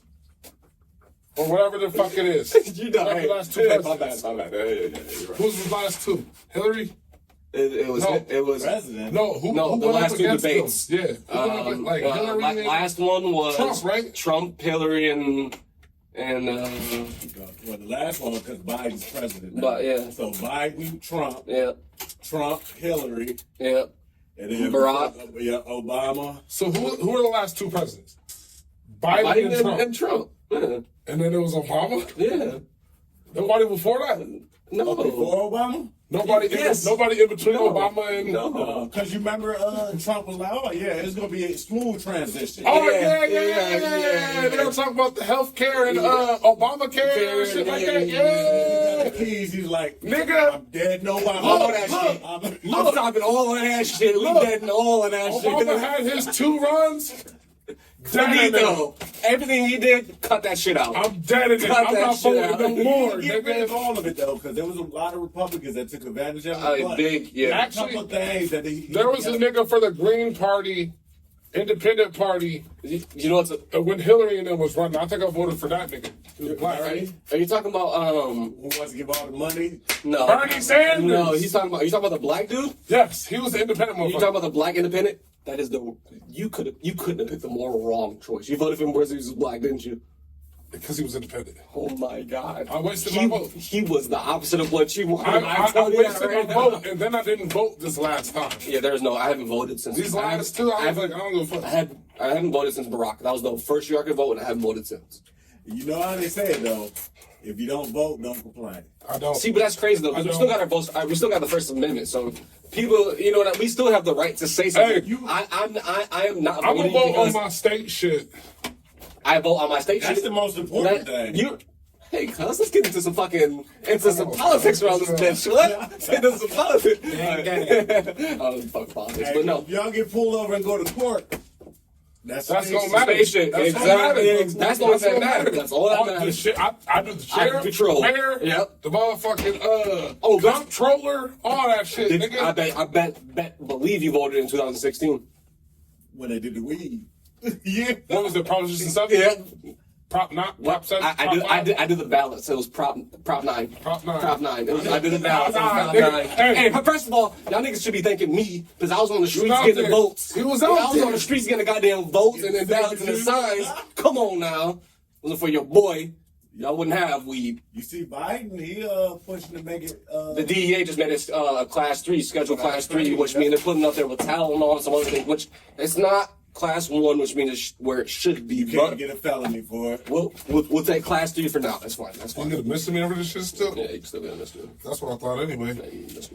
Or whatever the fuck it is. You know, Whatever hey, the last 2 my presidents. bad. Yeah, you're right. Who's the last 2? Hillary? It was. No. It was. President. No, who No, the went up last 2 against debates. them? Yeah. Who went up against, like Hillary and Last one was Trump, right? Trump, Hillary, and Well, the last one because Biden's president. Now. But, yeah. So Biden, Trump, Hillary, yeah. and then Barack. Obama. So who are the last 2 presidents? Biden, and Trump. Yeah. And then there was Obama? Yeah. Nobody before that? No. Before Obama? Nobody, Yes. nobody in between No. Obama and... No. Because you remember Trump was like, oh, yeah, it's going to be a smooth transition. Oh, Yeah, yeah. They were talking about the health care and Obamacare and shit like that. Yeah. Keys, he's like, Nigga. I'm dead, no Obama. All that shit. I'm talking all of that shit. We Look. dead in all of that Obama shit. had his 2 runs. Finito. Everything he did, cut that shit out. I'm dead in it. Cut I'm that not shit voting out. no more, Get rid of nigga. all of it, though, because there was a lot of Republicans that took advantage of it. but Big, yeah. a couple of things that There was a nigga for the Green Party, Independent Party, You know what's when Hillary and them was running. I think I voted for that nigga. He was black, right? Are you talking about who wants to give all the money? no Bernie Sanders. No, you talking about the black dude? Yes, he was the independent You motherfucker. talking about the black independent? That is you couldn't have picked the more wrong choice. You voted for him because he was black, didn't you? Because he was independent. Oh my God! I wasted my vote. He was the opposite of what you wanted. I tell you that wasted my right now. vote, and then I didn't vote this last time. Yeah, I haven't voted since These last 2, I was like, I don't give a fuck. I haven't voted since Barack. That was the first year I could vote, and I haven't voted since. You know how they say it, though. If you don't vote, don't complain. I don't. See, but that's crazy though, because we still got our votes. We still got the First Amendment, so people, you know, we still have the right to say something. Hey, I am not I'm gonna voting vote because on my state shit. I vote on my state. That's shit. the most important thing. Hey, cuz, let's get into some politics around this bitch. Let's get into some politics. I don't fuck politics, Hey, but no. if y'all get pulled over and go to court, that's gonna matter. Exactly. That's the only thing that matters. That's all that All the matters. shit. I do the sheriff, patrol. mayor, Yep. the motherfucking comptroller, all that shit, nigga. I bet, believe you voted in 2016. when they did the weed. Yeah. What was it, Proposition 7? Yeah. Prop 7? I did the ballots. It was prop 9. Prop 9. Prop 9. I did the ballots. It was prop Nigga, 9. hey. Hey, but first of all, y'all niggas should be thanking me because I was on the streets out getting there. votes. He was I out was there. on the streets getting goddamn votes and then ballots and the signs. Come on now. Wasn't for your boy, y'all wouldn't have weed. You see Biden, he pushing to make it. The DEA just made it class 3, scheduled class 3, which means they're putting up there with Tylenol and some other things, which it's not class 1, which means it's where it should be. You can't get a felony for it. We'll take class 3 for now. That's fine. That's You fine. get a misdemeanor for this shit still? Yeah, you can still get a misdemeanor. That's what I thought anyway.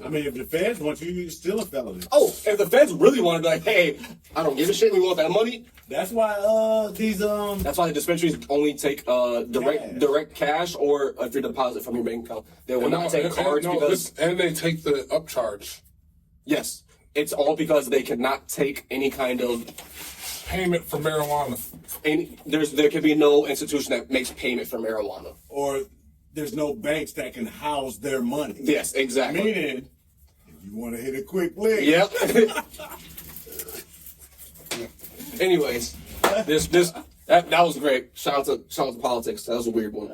I mean, if the feds want you, it's still a felony. Oh, if the feds really want to be like, hey, I don't give a shit, we want that money. That's why these That's why the dispensaries only take direct cash or if you deposit from your bank account. They will not take cards because and they take the upcharge yes, it's all because they cannot take any kind of payment for marijuana. there can be no institution that makes payment for marijuana. or there's no banks that can house their money. Yes, exactly. Meaning, if you want to hit a quick lick. Yep. Anyways, that was great. Shout out to politics. That was a weird one.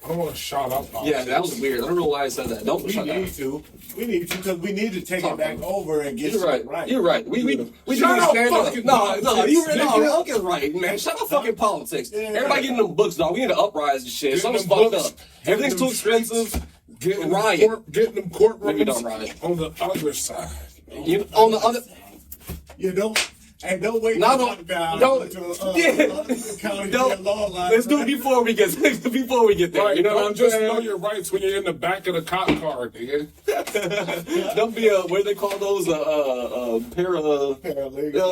I don't want to shout out politics. Yeah, that was weird. I don't know why I said that. Don't We shut need up. to. We need to because we need to take it back over and get You're right. right. You're right. We Shut do up, stand up. fucking No, politics, you nigga. no, get right, man. Shut up, fucking politics. Yeah. Everybody getting them books, dog. We need to uprise and shit. Getting Something's them fucked books, up. getting Everything's them too expensive. Getting Riot. Getting them Maybe don't courtrooms riot. on the other side. You on the other. You know, and don't wait No, to no, talk down don't- to yeah. county Don't- law line. Let's do it before we get there. Right, You know what I'm don't just saying? know your rights when you're in the back of the cop car, nigga. Don't be what do they call those? Paralegal.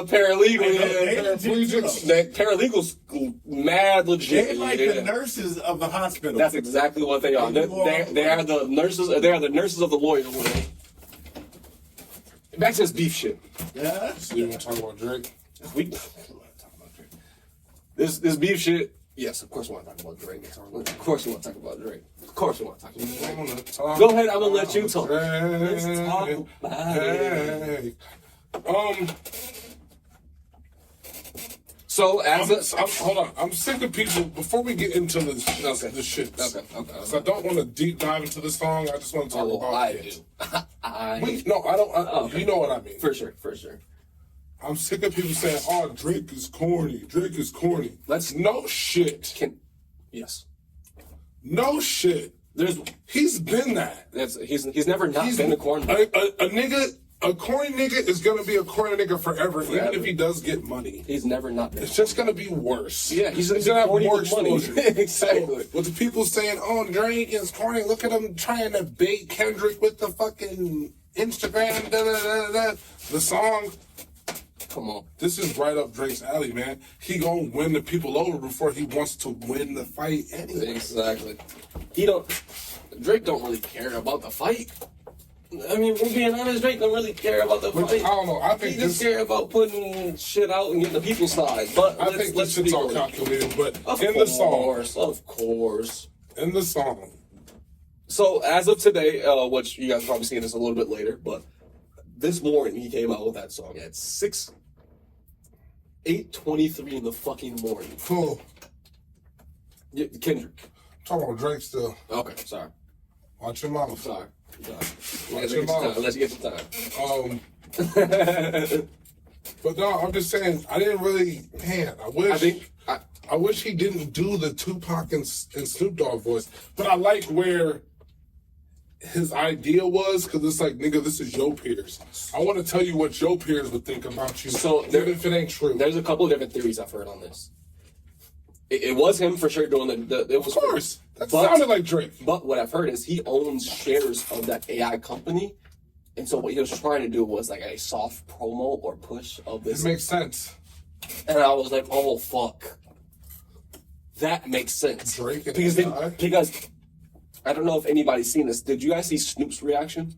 Paralegal. That paralegals mad legit. They're like the nurses of the hospital. That's exactly what they are. They are the nurses. They are the nurses of the lawyer world. Back to this beef shit. Yeah. So you want to talk about Drake? This beef shit. Yes, of course we want to talk about Drake. Of course we want to talk about Drake. Of course we want to talk about Drake. Go ahead, I'm gonna let you talk. Let's talk about it. So Hold on. I'm sick of people. Before we get into this shit, Okay. so I don't want to deep dive into this song. I just want to talk about I it. do. Wait, no, I don't. Okay. You know what I mean. For sure. I'm sick of people saying, "Oh, Drake is corny. Drake is corny." Let's no shit. Yes. No shit. He's been that. He's never not been a corny. A corny nigga is gonna be a corny nigga forever, even if he does get money. He's never not been. It's just gonna be worse. Yeah, he's gonna have corny more with money. exposure. Exactly. So, with the people saying, "Oh, Drake is corny," look at him trying to bait Kendrick with the fucking Instagram. The song. Come on. This is right up Drake's alley, man. He gonna win the people over before he wants to win the fight anyway. Exactly. Drake don't really care about the fight. I mean, we're being honest, Drake don't really care about the fight. I don't know. I think he just care about putting shit out and getting the people's side. But I think this shit's all calculated. But in the song. So as of today, which you guys probably seen this a little bit later, but this morning he came out with that song at 8:23 in the fucking morning. Cool. Yeah, Kendrick. Talking about Drake still. Okay, sorry. Watch your mouth. Sorry. Let's get some time. But no, I'm just saying, I didn't really, man, I wish he didn't do the Tupac and Snoop Dogg voice. But I like where his idea was, because it's like, nigga, this is your peers. I want to tell you what your peers would think about you, So even if it ain't true. There's a couple of different theories I've heard on this. It was him for sure doing it was, of course. That sounded like Drake. But what I've heard is he owns shares of that AI company. And so what he was trying to do was like a soft promo or push of this. It makes sense. And I was like, oh, fuck. That makes sense. Drake and because I don't know if anybody's seen this. Did you guys see Snoop's reaction?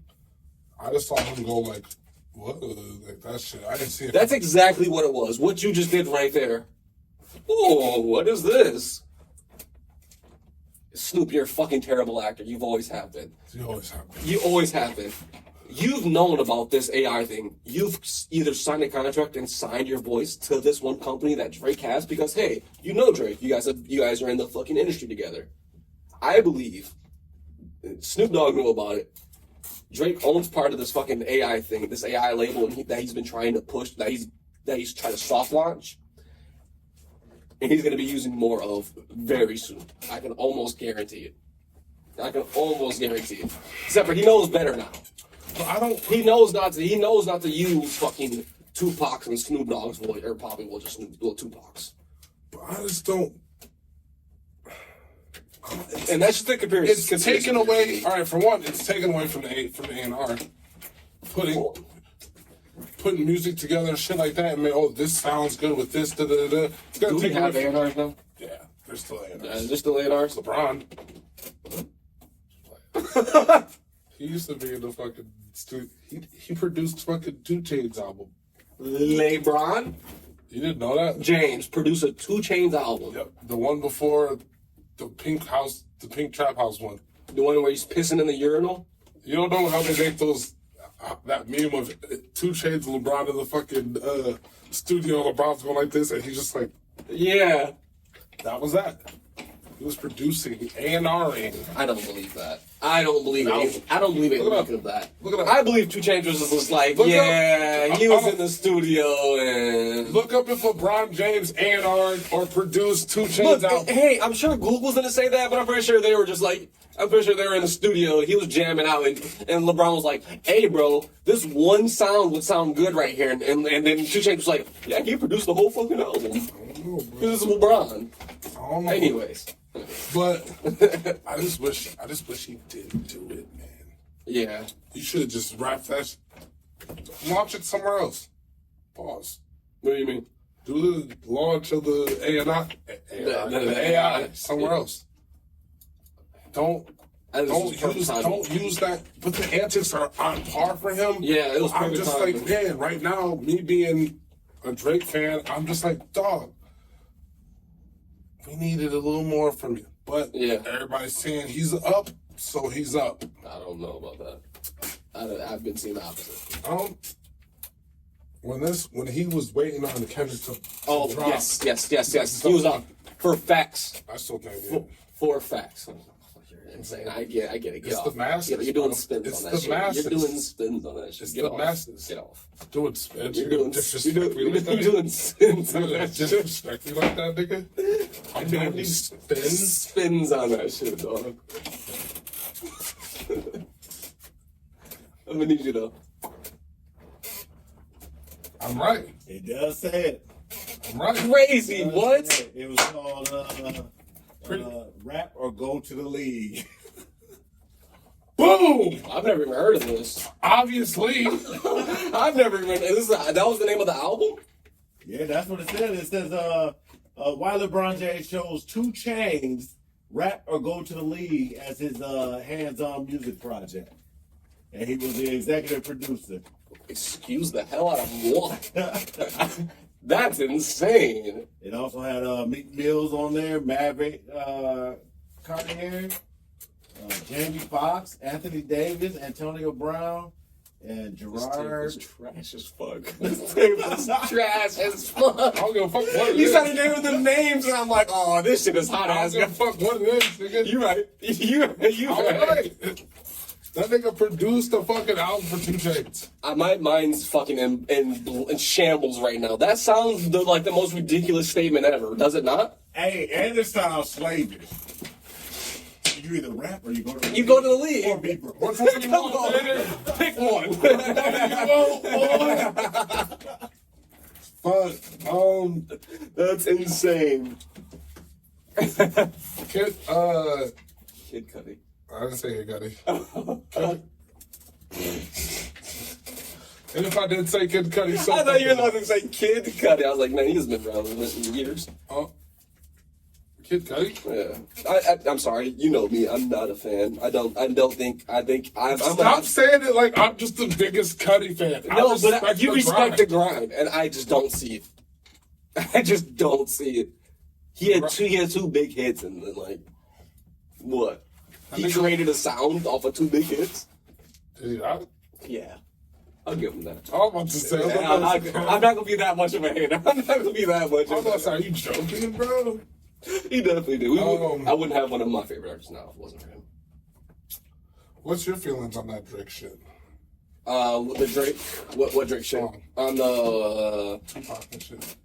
I just saw him go like, what? Like that shit. I didn't see it. That's exactly what it was. What you just did right there. Oh, what is this? Snoop, you're a fucking terrible actor. You've always have been. You always have been. You always have been. You've known about this AI thing. You've either signed a contract and signed your voice to this one company that Drake has because, hey, you know Drake. You guys are in the fucking industry together. I believe Snoop Dogg knew about it. Drake owns part of this fucking AI thing, this AI label that he's been trying to push, that he's trying to soft launch. And he's going to be using more of very soon. I can almost guarantee it. Except for he knows better now. But He knows not to use fucking Tupac's and Snoop Dogg's voice, or probably will just Tupac's. But I just don't. And that's just the comparison. It's taken away. All right, for one, it's taken away from the A&R. Putting music together and shit like that, and man, oh, this sounds good with this. Da da da. It's gonna Do we have A&Rs now? Yeah, there's still A&Rs. There's still A&Rs. LeBron. He used to be in the fucking studio. He produced fucking 2 Chainz album. LeBron You didn't know that? James produced a 2 Chainz album. Yep, the one before the Pink Trap House one. The one where he's pissing in the urinal. You don't know how they make those. That meme of 2 Chainz LeBron in the fucking studio. LeBron's going like this, and he's just like, Yeah. that was that. He was producing A&Ring. I don't believe that. I don't believe No. it. I don't believe it. Look it up. Of that. Look it up. I believe 2 Chainz was just like, Look yeah, up. he was in the studio and. Look up if LeBron James A&R'd or produced 2 Chainz Look, out. hey, I'm sure Google's gonna say that, but I'm pretty sure they were just like, I'm pretty sure they were in the studio. He was jamming out, and LeBron was like, "Hey, bro, this one sound would sound good right here." And then 2 Chainz was like, "Yeah, he produced the whole fucking album. I don't know, bro. This is LeBron." I don't know. Anyways, But I just wish he didn't do it, man. yeah. You should have just wrapped that. Launch it somewhere else. Pause. What do you mean? Do the launch of the the AI somewhere else. Don't use that. But the antics are on par for him. Yeah, it was I'm perfect just timing. like, man, right now, me being a Drake fan, I'm just like, dog. We needed a little more from you. But Yeah. everybody's saying he's up, so he's up. I don't know about that. I've been seeing the opposite. When he was waiting on Kendrick to Oh, drop, yes. He was up for facts. I still think it. For facts. You're insane. I get it. Get It's off. the masses, You're doing bro. spins It's on the that shit. masses. You're doing spins on that shit. It's Get the off. masses. Get off. Doing spins. You're doing disrespect me like that. you're doing spins on You're that shit. disrespect me like that, nigga. I'm doing these spins. Spins on that shit, dog. I'm gonna need you to. I'm right. It does say it. I'm right. Crazy. What? It was called Rap or Go to the League. Boom! I've never even heard of this. Obviously. I've never even. That was the name of the album? Yeah, that's what it says. It says, why LeBron James chose 2 Chainz, Rap or Go to the League as his hands-on music project. And he was the executive producer. Excuse the hell out of what? That's insane. It also had Meek Mills on there, Maverick Cartier, Jamie Foxx, Anthony Davis, Antonio Brown, and This tape Gerard. was trash as fuck. This tape was trash as fuck. I don't give a fuck what it You is. started naming the names, and I'm like, oh, this shit is hot I ass. don't give a fuck what it is, nigga. You right. You I'm right. right. That nigga produced the fucking album for 2 Chainz. My mind's fucking in shambles right now. That sounds like the most ridiculous statement ever, does it not? Hey, and it sounds slavish. You either rap or you go to the You league. go to the league. Or be broke. Which one you Come on, want, nigga? pick one. Fuck. That's insane. Kid, Kid Cudi. I didn't say it, Cudi. And if I did say Kid Cudi, so I thought you were about to say Kid Cudi. I was like, man, he's been around in years. Kid Cudi? Yeah. I'm sorry. You know me. I'm not a fan. I think I'm Stop saying it like I'm just the biggest Cudi fan. No, but you the respect grind. the grind, and I just don't see it. I just don't see it. He had 2 big hits, and then like, what? He created a sound off of 2 big hits. Yeah, I'll give him that. I'm about to say, I'm not gonna be that much of a hater. I'm not gonna be that much. I'm about to say, are you joking, bro? He definitely did. I wouldn't have one of my favorite artists now if it wasn't for him. What's your feelings on that Drake shit? The Drake. What Drake shit? On the. Tupac and shit.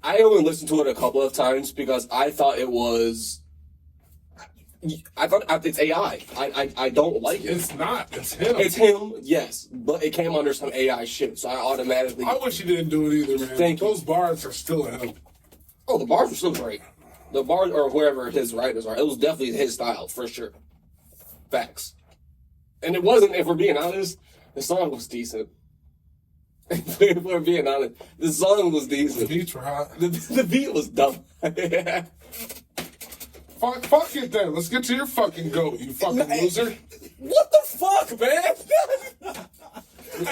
I only listened to it a couple of times because I thought it was. I thought it's AI. I don't like it. It's not. It's him. It's him, yes, but it came under some AI shit, so I automatically. I wish he didn't do it either, man. Thank you. Those bars are still him. Oh, the bars were still great. The bars, or whoever his writers are, it was definitely his style for sure. Facts. And it wasn't. If we're being honest, the song was decent. If we're being honest, the song was decent. The beats were hot. The beat was dumb. Fuck it then. Let's get to your fucking goat, you fucking loser. What the fuck, man?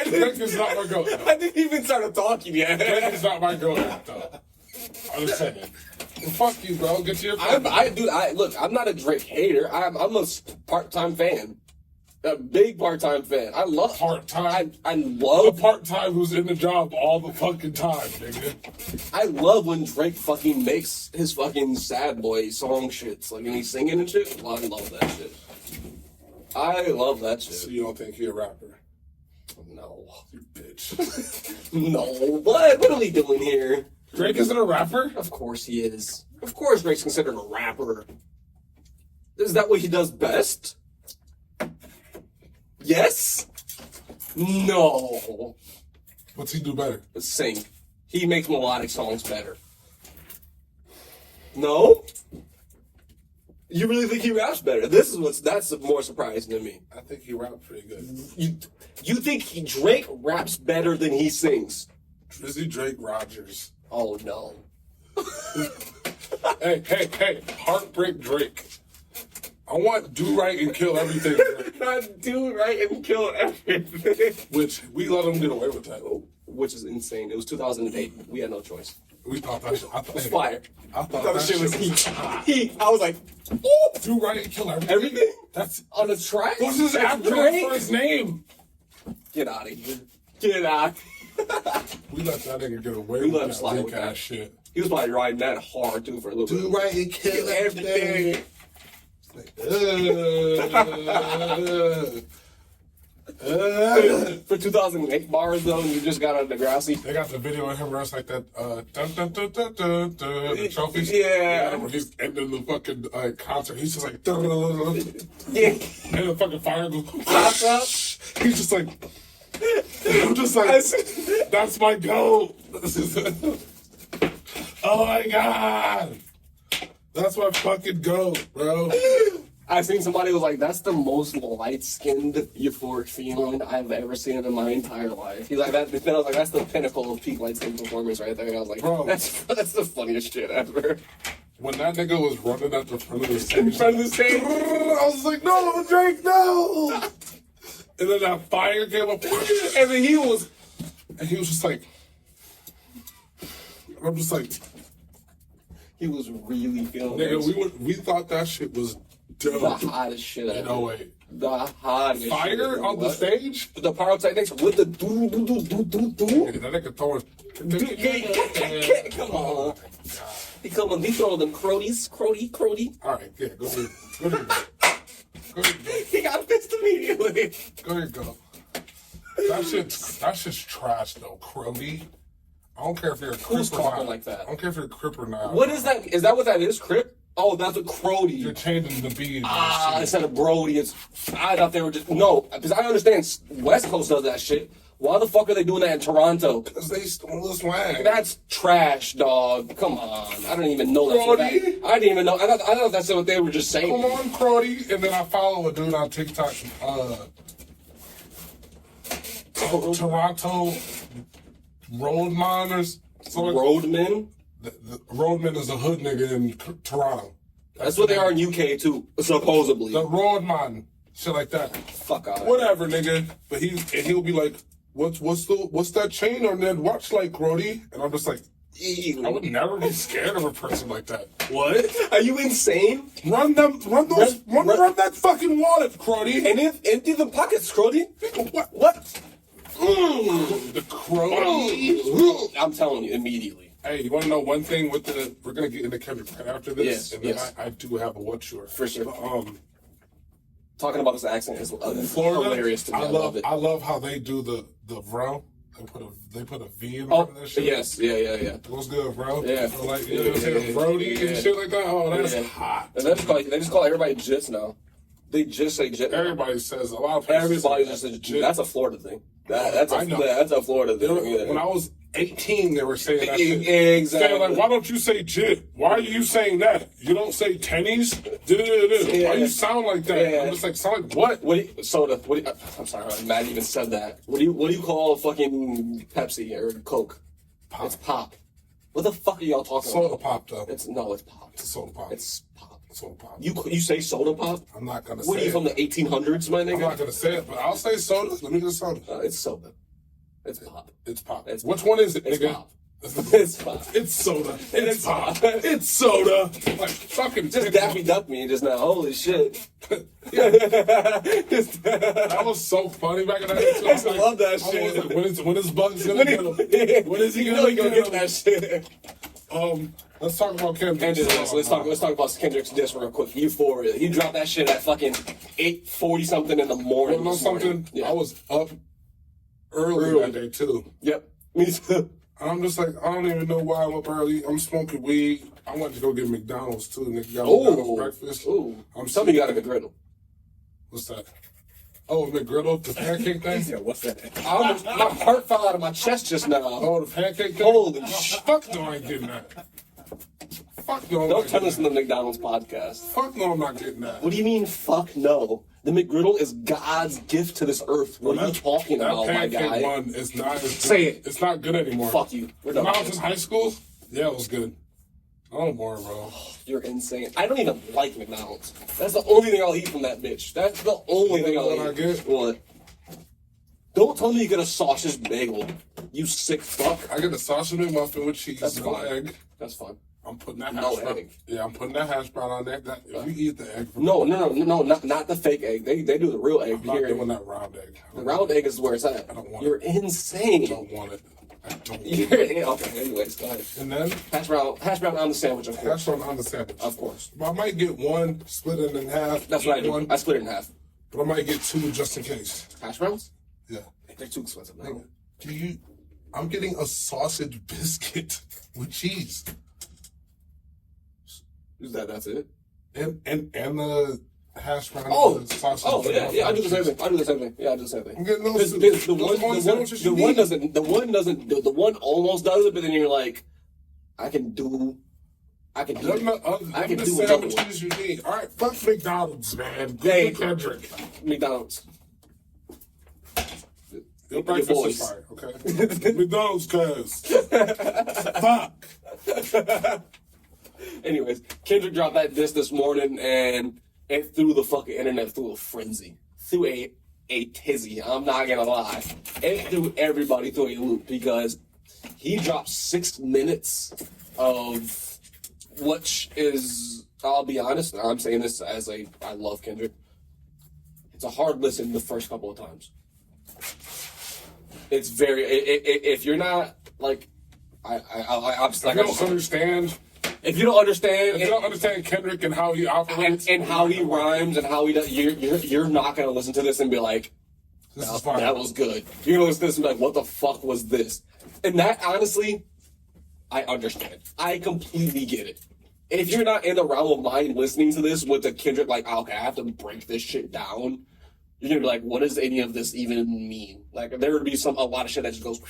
Drake is not my goat. I didn't even start talking yet. Drake is not my goat, though. I'm just saying. Well, fuck you, bro. Get to your fucking Look, I'm not a Drake hater. I'm a part-time fan. A big part-time fan. I love Part-time? I A love part-time who's in the job all the fucking time, nigga. I love when Drake fucking makes his fucking sad boy song shits. Like when he's singing and shit. I love that shit. I love that shit. So you don't think he a rapper? No. You bitch. No. What are we doing here? Drake isn't a rapper? Of course he is. Of course Drake's considered a rapper. Is that what he does best? Yes? No. What's he do better? Sing. He makes melodic songs better. No? You really think he raps better? That's more surprising to me. I think he raps pretty good. You think Drake raps better than he sings? Drizzy Drake Rogers. Oh no. Hey, Heartbreak Drake. I want Do Right and Kill Everything Drake. Not do right and kill everything. Which, we let him get away with that. Which is insane. It was 2008. We had no choice. We thought that shit, It was fire. I thought that that shit was heat. heat. I was like, ooh, Do Right and Kill Everything? everything? That's On the track? What's his That's acronym for his name? Get out of here. Get out. We let that nigga get away We let him with slide that with weak ass that. shit. He was probably riding that hard too for a little bit. Do Right and Kill Everything. For 2008 bars though, you just got on Degrassi. They got the video of him where it's like that, dun, dun, dun, dun, dun, dun, the trophies. Yeah. Where he's ending the fucking concert. He's just like, dun, dun, dun, dun, dun. Yeah. And the fucking fire goes, Pops up. he's just like, I'm just like, that's my goal. Oh my God. That's my fucking goal, bro. I seen somebody was like, that's the most light-skinned euphoric feeling I've ever seen in my entire life. He's like, that. Then I was like, that's the pinnacle of peak light-skinned performance right there. And I was like, Bro. that's the funniest shit ever. When that nigga was running at the front of the stage, In front of the stage. I was like, no, Drake, no. And then that fire came up, And then he was just like, I'm just like, really feeling nigga, it. we thought that shit was The dope. hottest shit ever. You know, wait. The hottest shit Fire ever. on the What? stage? The pyrotechnics with the do. Yeah, that nigga throwing. Come on. He come on, he throw them crody. All right, yeah, go ahead. Go ahead. Go ahead. He got pissed immediately. Go ahead, go. That shit's trash though, Crody. I don't care if you're a crip Who's or talking not. like that? I don't care if you're a crip or not. What is that? Is that what that is, Crip? Oh, that's a crody. You're changing the beat. Instead of Brody, I thought they were just no, because I understand West Coast does that shit. Why the fuck are they doing that in Toronto? Because they stole the swag. That's trash, dog. Come on, I don't even know that's what that. Crody? I didn't even know. I thought that's what they were just saying. Come on, Crody. And then I follow a dude on TikTok. Toronto Roadman or something. Roadmen. The Roadman is a hood nigga in Toronto. That's what they are in UK too, supposedly. The Roadman, shit like that. Fuck out. Whatever, nigga. But he'll be like, what's that chain on that watch like, Crody? And I'm just like, I would never be scared of a person like that. What? Are you insane? Run that fucking wallet, Crody. And empty the pockets, Crody. What? The Crody. I'm telling you immediately. Hey, you want to know one thing with we're going to get into Kendrick right after this? Yes, and then yes. I do have a what's your. For sure. But, Talking about this accent is Florida, hilarious to me. I love it. I love how they do the bro. They put a V in front Oh, of that shit. yes. Yeah. What's good, bro? Yeah. So like, you know what I'm saying? Brody and shit like that. Oh, that's Yeah. hot. And they just call everybody Jits now. They just say Jit. Everybody says a lot of places Everybody say just says that. Jit. That's a Florida thing. That's I know. a Florida thing. Yeah. When I was 18, they were saying that shit. Exactly. Saying like, why don't you say jit? Why are you saying that? You don't say tennies? Why you sound like that? Yeah. I'm just like, sound like what? Soda? I'm sorry, Matt even said that. What do you call fucking Pepsi or Coke? Pop. It's pop. What the fuck are y'all talking Soda about? pop though. It's pop. It's soda pop. It's pop. Soda pop. You say soda pop? I'm not gonna What say are you it. from the 1800s, my I'm not nigga? gonna say it, but I'll say soda. Let me get soda. It's soda. It's pop. It's pop. It's Which one is it, It's nigga? pop. It's fine. It's soda. It's pop. fine. It's soda. Like fucking Just Daffy Duck me just now. Holy shit. That was so funny back in that day. I used to love that shit. Like, when is Bugs gonna get him? When is he gonna get that shit? Let's talk about Kendrick. Let's talk about Kendrick's diss real quick. Euphoria. He dropped that shit at fucking 8:40 something in the morning. You know something? Yeah. I was up early that day too. Yep. Me too. I'm just like, I don't even know why I'm up early. I'm smoking weed. I went to go get McDonald's too. Nigga got McDonald's breakfast. Ooh. Tell me you got a McGriddle. What's that? Oh, McGriddle, the pancake thing? Yeah, what's that? My heart fell out of my chest just now. Oh, the pancake thing? Holy shit. Fuck no, I ain't getting that. Fuck no. Don't turn this into the McDonald's podcast. Fuck no, I'm not getting that. What do you mean, fuck no? The McGriddle is God's gift to this earth. What are you talking about, my that guy? pancake one is not as good. Say it. It's not good anymore. Fuck you. We're When done. I was in high school, yeah, it was good. No more, bro. You're insane. I don't even like McDonald's. That's the only thing I'll eat from that bitch. That's the only thing I'll what eat. I get? What? Don't tell me you get a sausage bagel. You sick fuck. I get a sausage McMuffin with cheese That's and fine. egg. That's fine. I'm putting that No hash brown. egg. Yeah, I'm putting that hash brown on there. That, if you eat the egg, No, not the fake egg. They do the real egg. I'm not Here. doing that round egg. The round egg is where it's at. I don't want You're it. insane. I don't want it. I don't want You're it. okay. Anyways, go ahead. And then Hash brown on the sandwich, of course. hash brown on the sandwich. Of course. I might get one, split it in half. That's what I eat do. one, I split it in half. but I might get two just in case. Hash browns? Yeah. They're too expensive now. I'm getting a sausage biscuit with cheese. That's it? And the hash brown. Oh, and the sausage. yeah. I do the same thing. I do the same thing. Yeah, I do the same thing. I'm getting those. Because the those one sandwiches you need. doesn't. The one almost does it, but then you're like, I can do. Them it. the I can the do another one. sandwiches you need. All right, fuck McDonald's, man. Hey. Good Kendrick. McDonald's. Your breakfast boys. is fire, okay? McDonald's, cuz. Fuck. Anyways, Kendrick dropped that disc this morning, and it threw the fucking internet through a frenzy, through a tizzy. I'm not gonna lie, it threw everybody through a loop because he dropped 6 minutes of which is, I'll be honest, I'm saying this as I love Kendrick. It's a hard listen the first couple of times. It's very, if you're not like, I'm just like, If you don't understand. If you don't understand, If you don't understand Kendrick and how he operates, and how he rhymes and how he does, you're not gonna listen to this and be like, this is fire. that was good. You're gonna listen to this and be like, what the fuck was this? And that, honestly, I understand. I completely get it. If you're not in the realm of mind listening to this with the Kendrick, like, okay, I have to break this shit down, you're gonna be like, what does any of this even mean? Like, there would be a lot of shit that just goes,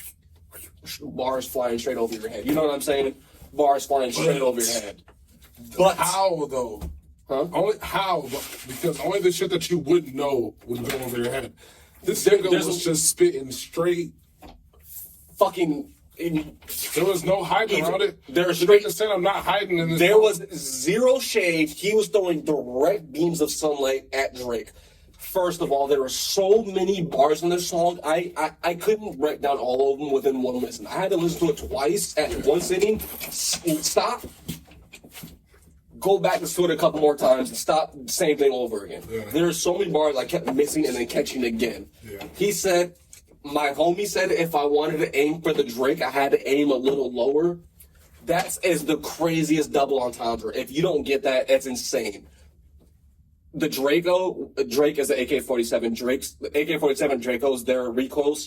bars flying straight over your head. You know what I'm saying? Bars flying straight over your head. But how though? Huh? Only how? Because only the shit that you wouldn't know would go over your head. This nigga was just spitting straight. Fucking. There was no hiding around it. There was straight to say I'm not hiding in this. There was zero shade. He was throwing direct beams of sunlight at Drake. First of all, there were so many bars in this song. I couldn't break down all of them within one listen. I had to listen to it twice at one sitting. Stop. Go back and listen to it a couple more times and stop. Same thing over again. Yeah. There are so many bars I kept missing and then catching again. Yeah. He said, my homie said if I wanted to aim for the Drake, I had to aim a little lower. That is the craziest double entendre. If you don't get that, it's insane. The Drake is the AK-47. The AK-47 Draco's, their recoil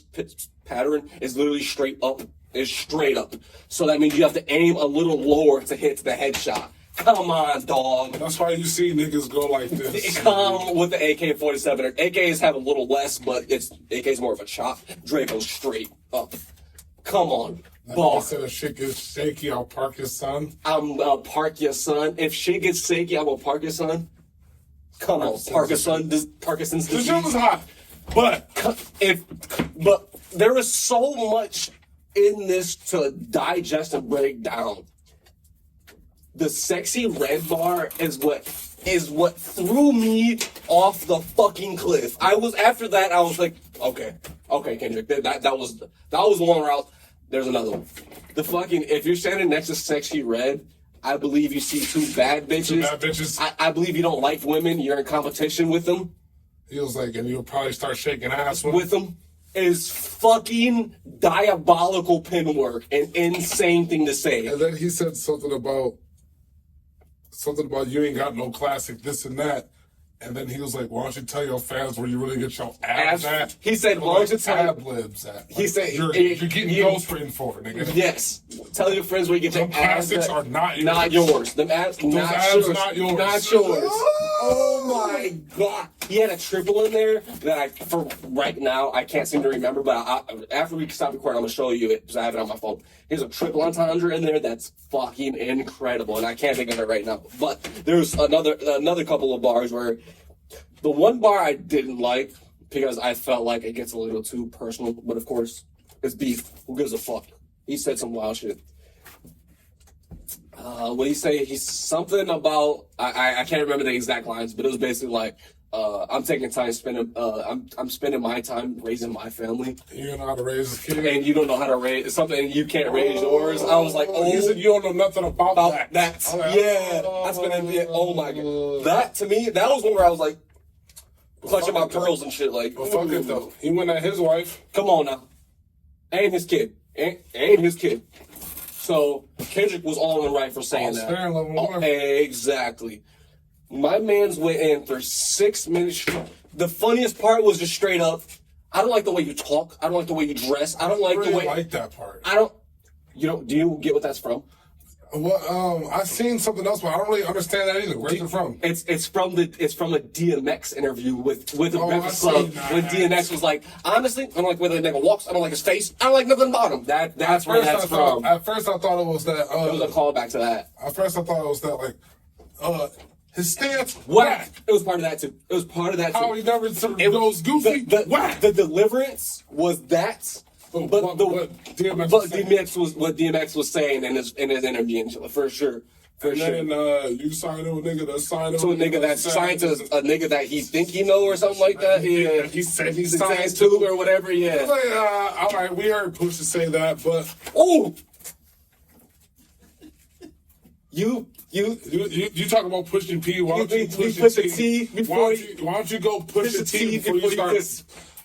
pattern is literally straight up. Is straight up. So that means you have to aim a little lower to hit the headshot. Come on, dog. That's why you see niggas go like this. Come with the AK-47. AKs have a little less, but AK's more of a chop. Draco's straight up. Come on. I said if shit gets shaky, I'll park your son. I'll park your son. If shit gets shaky, I will park your son. Come on, Parkinson's The disease. shit was hot, but But there is so much in this to digest and break down. The sexy red bar is what threw me off the fucking cliff. After that I was like, okay, Kendrick, that was one route. There's another one. if you're standing next to Sexy Red, I believe you see two bad bitches. Two bad bitches. I believe you don't like women. You're in competition with them. He was like, and you'll probably start shaking ass With them is fucking diabolical pin work, an insane thing to say. And then he said something about you ain't got no classic, this and that. And then he was like, why don't you tell your fans where you really get your abs at? He said, why don't you tell ab-libs at? Like, he said, you're getting ghost written for it, nigga. Yes. Tell your friends where you get your abs classics at. are not yours. Not yours. Them abs, Those not abs yours. not yours. Not yours. Oh my God. He had a triple in there that for right now, I can't seem to remember, but after we stop recording, I'm going to show you it because I have it on my phone. There's a triple entendre in there that's fucking incredible, and I can't think of it right now. But there's another couple of bars where the one bar I didn't like because I felt like it gets a little too personal, but of course, it's beef. Who gives a fuck? He said some wild shit. What did he say? He's something about I can't remember the exact lines, but it was basically like I'm taking time spending I'm spending my time raising my family. You don't know how to raise a kid, and you don't know how to raise something, and you can't raise yours. I was like, oh, you said you don't know nothing about that. That. Okay. Yeah, I spent it. Oh my God, that to me, that was one where I was like clutching my pearls and shit. Like, but fuck it though. He went at his wife. Come on now, and his kid, and his kid. So Kendrick was all in the right for saying that. Fair, Oh, exactly. My man's went in for 6 minutes. The funniest part was just straight up, I don't like the way you talk. I don't like the way you dress. I don't like really the way. like that part. Do you get what that's from? Well, I seen something else, but I don't really understand that either. Where's it from? It's from a DMX interview with the Breakfast I Club see. when DMX was like, honestly, I don't like the way the nigga walks. I don't like his face. I don't like nothing about him. That's where that's from. At first, I thought it was that. It was a callback to that. At first, I thought it was that his stance. Whack. It was part of that too. It was part of that too. How he never sort of goes goofy. Whack. The deliverance was that. But DMX was saying in his interview for sure. And then you sign to a nigga that signed to a nigga that signed to a nigga that he think he know or something like that. Yeah, he said he signed to or whatever. Yeah. Like, all right, we heard Pusha say that, but you talk about pushing P. Why don't you push the T? Why don't you go push the T before you start?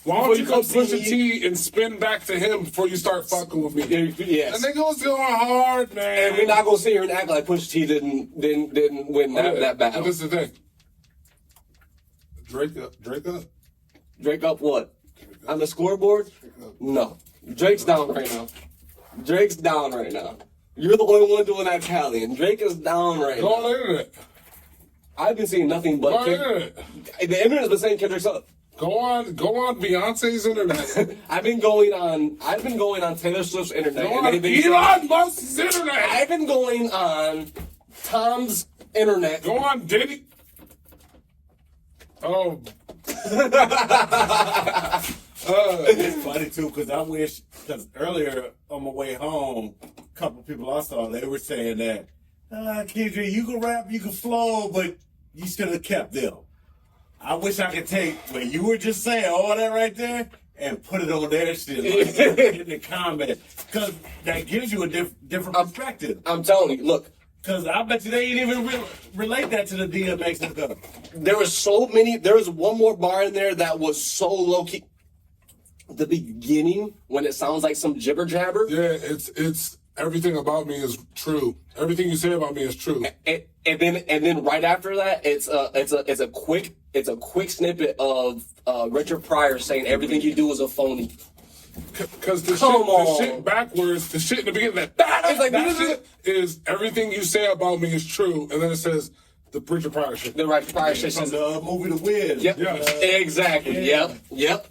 Why don't you go push a T and spin back to him before you start fucking with me? Yes. That nigga was going hard, man. And we're not gonna sit here and act like Pusha T didn't win that battle. But this is the thing. Drake up. Drake up what? On the scoreboard? No. Drake's down right now. You're the only one doing that tally, and Drake is down right now. Go on the internet. I've been seeing nothing but The internet's been saying Kendrick's up. Go on Beyonce's internet. I've been going on Taylor Swift's internet. Go on Elon Musk's internet. I've been going on Tom's internet. Go on Diddy. Oh. It's funny too, because earlier on my way home, a couple people I saw, they were saying that, Kendrick, you can rap, you can flow, but you should have kept them. I wish I could take what you were just saying, all that right there, and put it on their shit like, in the comment. Because that gives you a different perspective. I'm telling you, look. Because I bet you they ain't even relate that to the DMX and stuff. There was one more bar in there that was so low-key. The beginning, when it sounds like some jibber jabber. Yeah, it's everything about me is true. Everything you say about me is true. And then right after that, it's a quick snippet of Richard Pryor saying everything you do is a phony. Because the shit backwards, the shit in the beginning, that shit is everything you say about me is true, and then it says the Richard Pryor shit. The Richard Pryor shit from the movie The Wiz. Yep. Exactly. Yeah. Yep.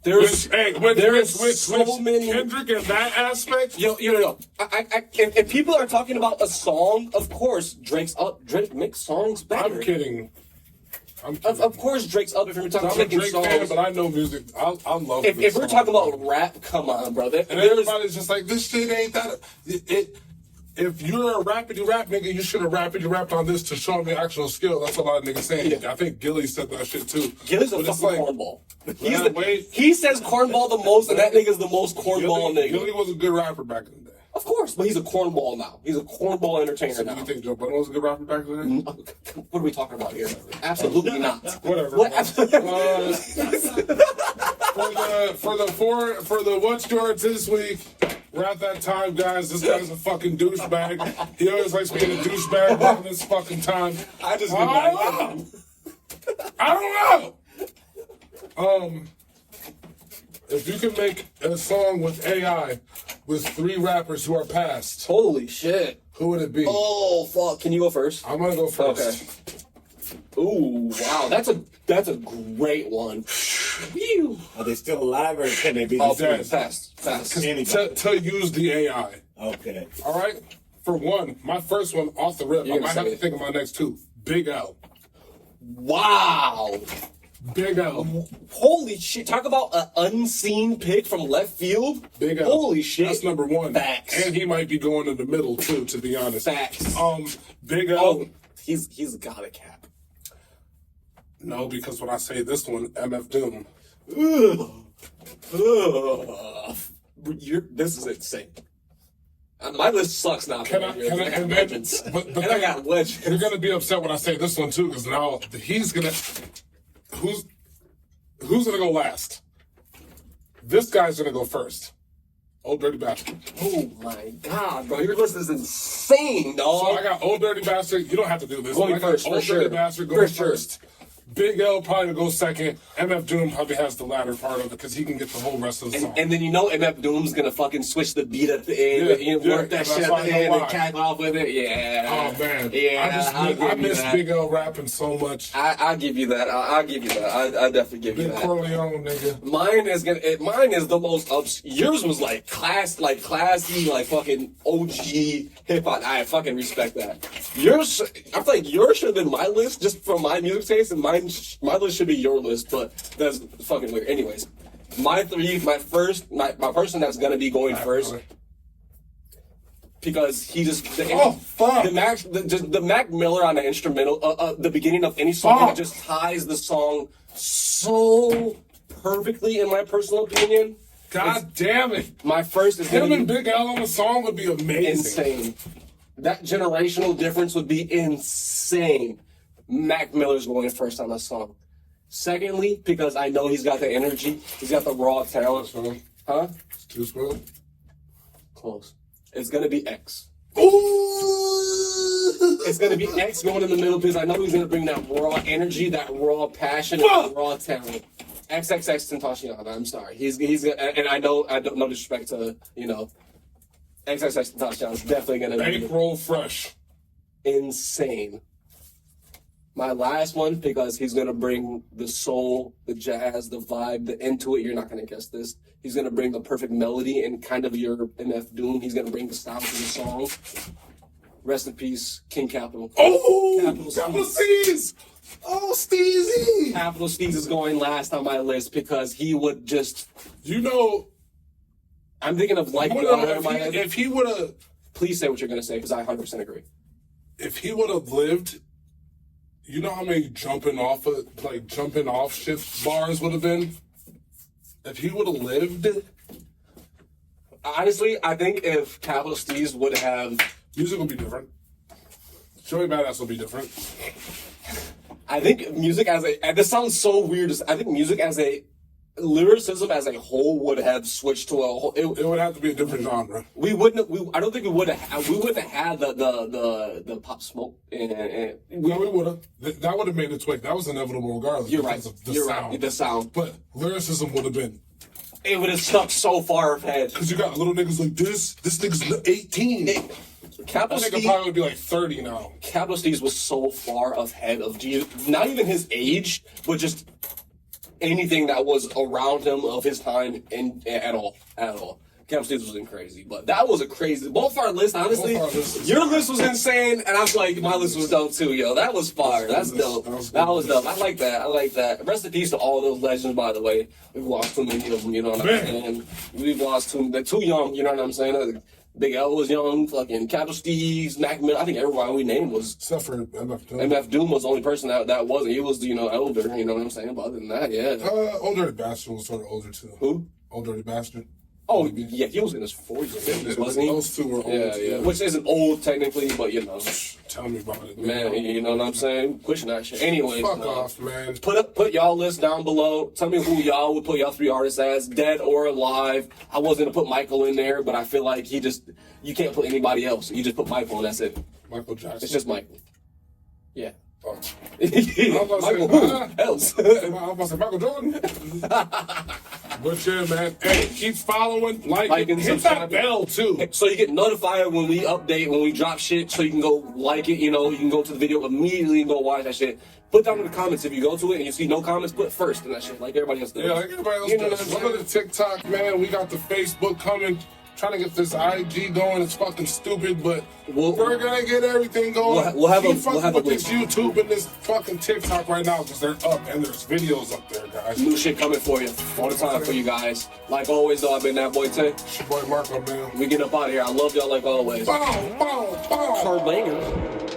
There is so many Kendrick in that aspect. Yo. If people are talking about a song, of course Drake's up. Drake makes songs better. I'm kidding. Of course Drake's up if you're talking about making songs. Fan, but I know music. I love. If we're talking about rap, come on, brother. And everybody's just like, this shit ain't that. If you're a rappity rap nigga, you should have rapped on this to show me actual skill. That's a lot of niggas saying. Yeah. I think Gilly said that shit too. Gilly's a fucking cornball. He says cornball the most, and that nigga's the most cornball nigga. Gilly was a good rapper back in the day. Of course, but he's a cornball now. He's a cornball entertainer So now. you think Joe Budden was a good rapper back then? What are we talking about here? Absolutely not. Whatever. What? For the What's Yours this week, we're at that time, guys. This guy's a fucking douchebag. He always likes being a douchebag around this fucking time. I just I don't know. If you can make a song with AI with 3 rappers who are past, Holy shit. who would it be? Oh fuck! Can you go first? I'm gonna go first. Okay. Ooh, wow, that's a great one. Phew. Are they still alive or can they be Oh, deceased? dead. Fast. To use the AI. Okay. All right. For one, my first one off the rip. You're I gonna might have say to it. think of my next 2. Big L. Wow. Big L. Holy shit! Talk about an unseen pick from left field. Big L. Holy shit! That's number 1. Facts. And he might be going in the middle too, to be honest. Facts. Big L. Oh, he's got a cap. No, because when I say this one, MF Doom. Ugh. This is insane. My list sucks now. Can I- and then- legends. but and I got legends. You're gonna be upset when I say this one too, because now he's gonna. Who's gonna go last? This guy's gonna go first. Old Dirty Bastard. Oh my god, bro, your list is insane, dog. So I got Old Dirty Bastard. You don't have to do this. Going I got first, for Old sure. Dirty Bastard going For sure. first. Big L probably goes second. MF Doom probably has the latter part of it because he can get the whole rest of the song. And then you know MF Doom's gonna fucking switch the beat at the end, Yeah, and work yeah, that that's shit why at I the know end and why. cap off with it. Yeah. Oh man, Yeah, I miss Big L rapping so much. I'll give you that. I'll give you that. I definitely give you Big that. Corleone, nigga. Mine is the most yours was like classy, like fucking OG hip hop. I fucking respect that. Yours, I feel like yours should have been my list just from my music taste, and my list should be your list. But that's fucking weird. Anyways, my person that's gonna be going first. Because he just fuck. the Mac Miller on the instrumental, the beginning of any song, Fuck. it just ties the song so perfectly, in my personal opinion. God damn it. My first is Him gonna and be Big L on the song would be amazing. insane. That generational difference would be insane. Mac Miller's going first on that song. Secondly, because I know he's got the energy, he's got the raw talent. So, Huh? it's too spoiled. Close. It's gonna be X. Ooh! It's gonna be X going in the middle because I know he's gonna bring that raw energy, that raw passion, that raw talent. XXX Tentacion. I'm sorry. He's and I don't no disrespect to XXX Tentacion is definitely gonna be Bankroll fresh. insane. My last one, because he's gonna bring the soul, the jazz, the vibe, the into it. You're not gonna guess this. He's gonna bring the perfect melody and kind of your MF Doom. He's gonna bring the style to the song. Rest in peace, King Capital. Oh! Capital Capital C's! Oh, Steezy! Capital Steez is going last on my list because he would just. You know, I'm thinking of like water in my head. if he would have, Please say what you're gonna say because I 100% agree. if he would have lived, you know how many jumping off shit bars would have been? If he would have lived, Honestly, I think if Capital Steez would have, music would be different. Joey Badass would be different. I think music as a, and this sounds so weird. I think music as a lyricism as a whole would have switched to a whole. It would have to be a different genre. We wouldn't. I don't think we would have. We wouldn't have had the Pop Smoke. And No, we would have. That would have made it twig. That was inevitable regardless. You're right. because of the You're sound. right. The sound. But lyricism would have been. It would have stuck so far ahead. Because you got little niggas like this. This nigga's 18. Capital That nigga Steez. probably would be like 30 now. Capital Steez was so far ahead of Jesus. Not even his age, but just anything that was around him of his time at all. Capital Steez was crazy, but that was a crazy. Both our lists, honestly, Both our lists. your list was insane, and I was like, my list was dope too, yo. That was fire. That's dope. That was dope. I like that. I like that. Rest in peace to all those legends, by the way. We've lost too many of them, you know what I'm saying? We've lost they're too young, you know what I'm saying? Big L was young, fucking Capital Steez, Mac Miller. I think everyone we named was. Except for MF Doom. MF Doom was the only person that wasn't. He was, elder, you know what I'm saying? But other than that, yeah. Old Dirty Bastard was sort of older too. Who? Old Dirty Bastard. Oh, yeah, he was in his 40s or 50s, wasn't he? Those two were old. Yeah. Which isn't old technically, but you know. Tell me about it, Man, you know what I'm saying? Pushing that shit. Anyways, Fuck off, man. Put y'all list down below. Tell me who y'all would put y'all 3 artists as, dead or alive. I was gonna put Michael in there, but I feel like you can't put anybody else. You just put Michael and that's it. Michael Jackson. It's just Michael. Yeah. Oh. Michael who else? I was about to say Michael Jordan. But yeah, man. Hey, keep following, liking, hit that bell too. So you get notified when we update, when we drop shit, so you can go like it, you know, you can go to the video immediately and go watch that shit. Put down in the comments if you go to it and you see no comments, put first in that shit, like everybody else does. Yeah, like everybody else does. Look at the TikTok, man. We got the Facebook coming. Trying to get this IG going. It's fucking stupid, but we're gonna get everything going. We'll have with this YouTube and this fucking TikTok right now because they're up and there's videos up there, guys. New shit coming for you all the time for you guys. Like always, though, I've been that boy Tay. It's your boy Marco, man. We get up out of here. I love y'all like always. Bow, bow, bow. Hard bangers.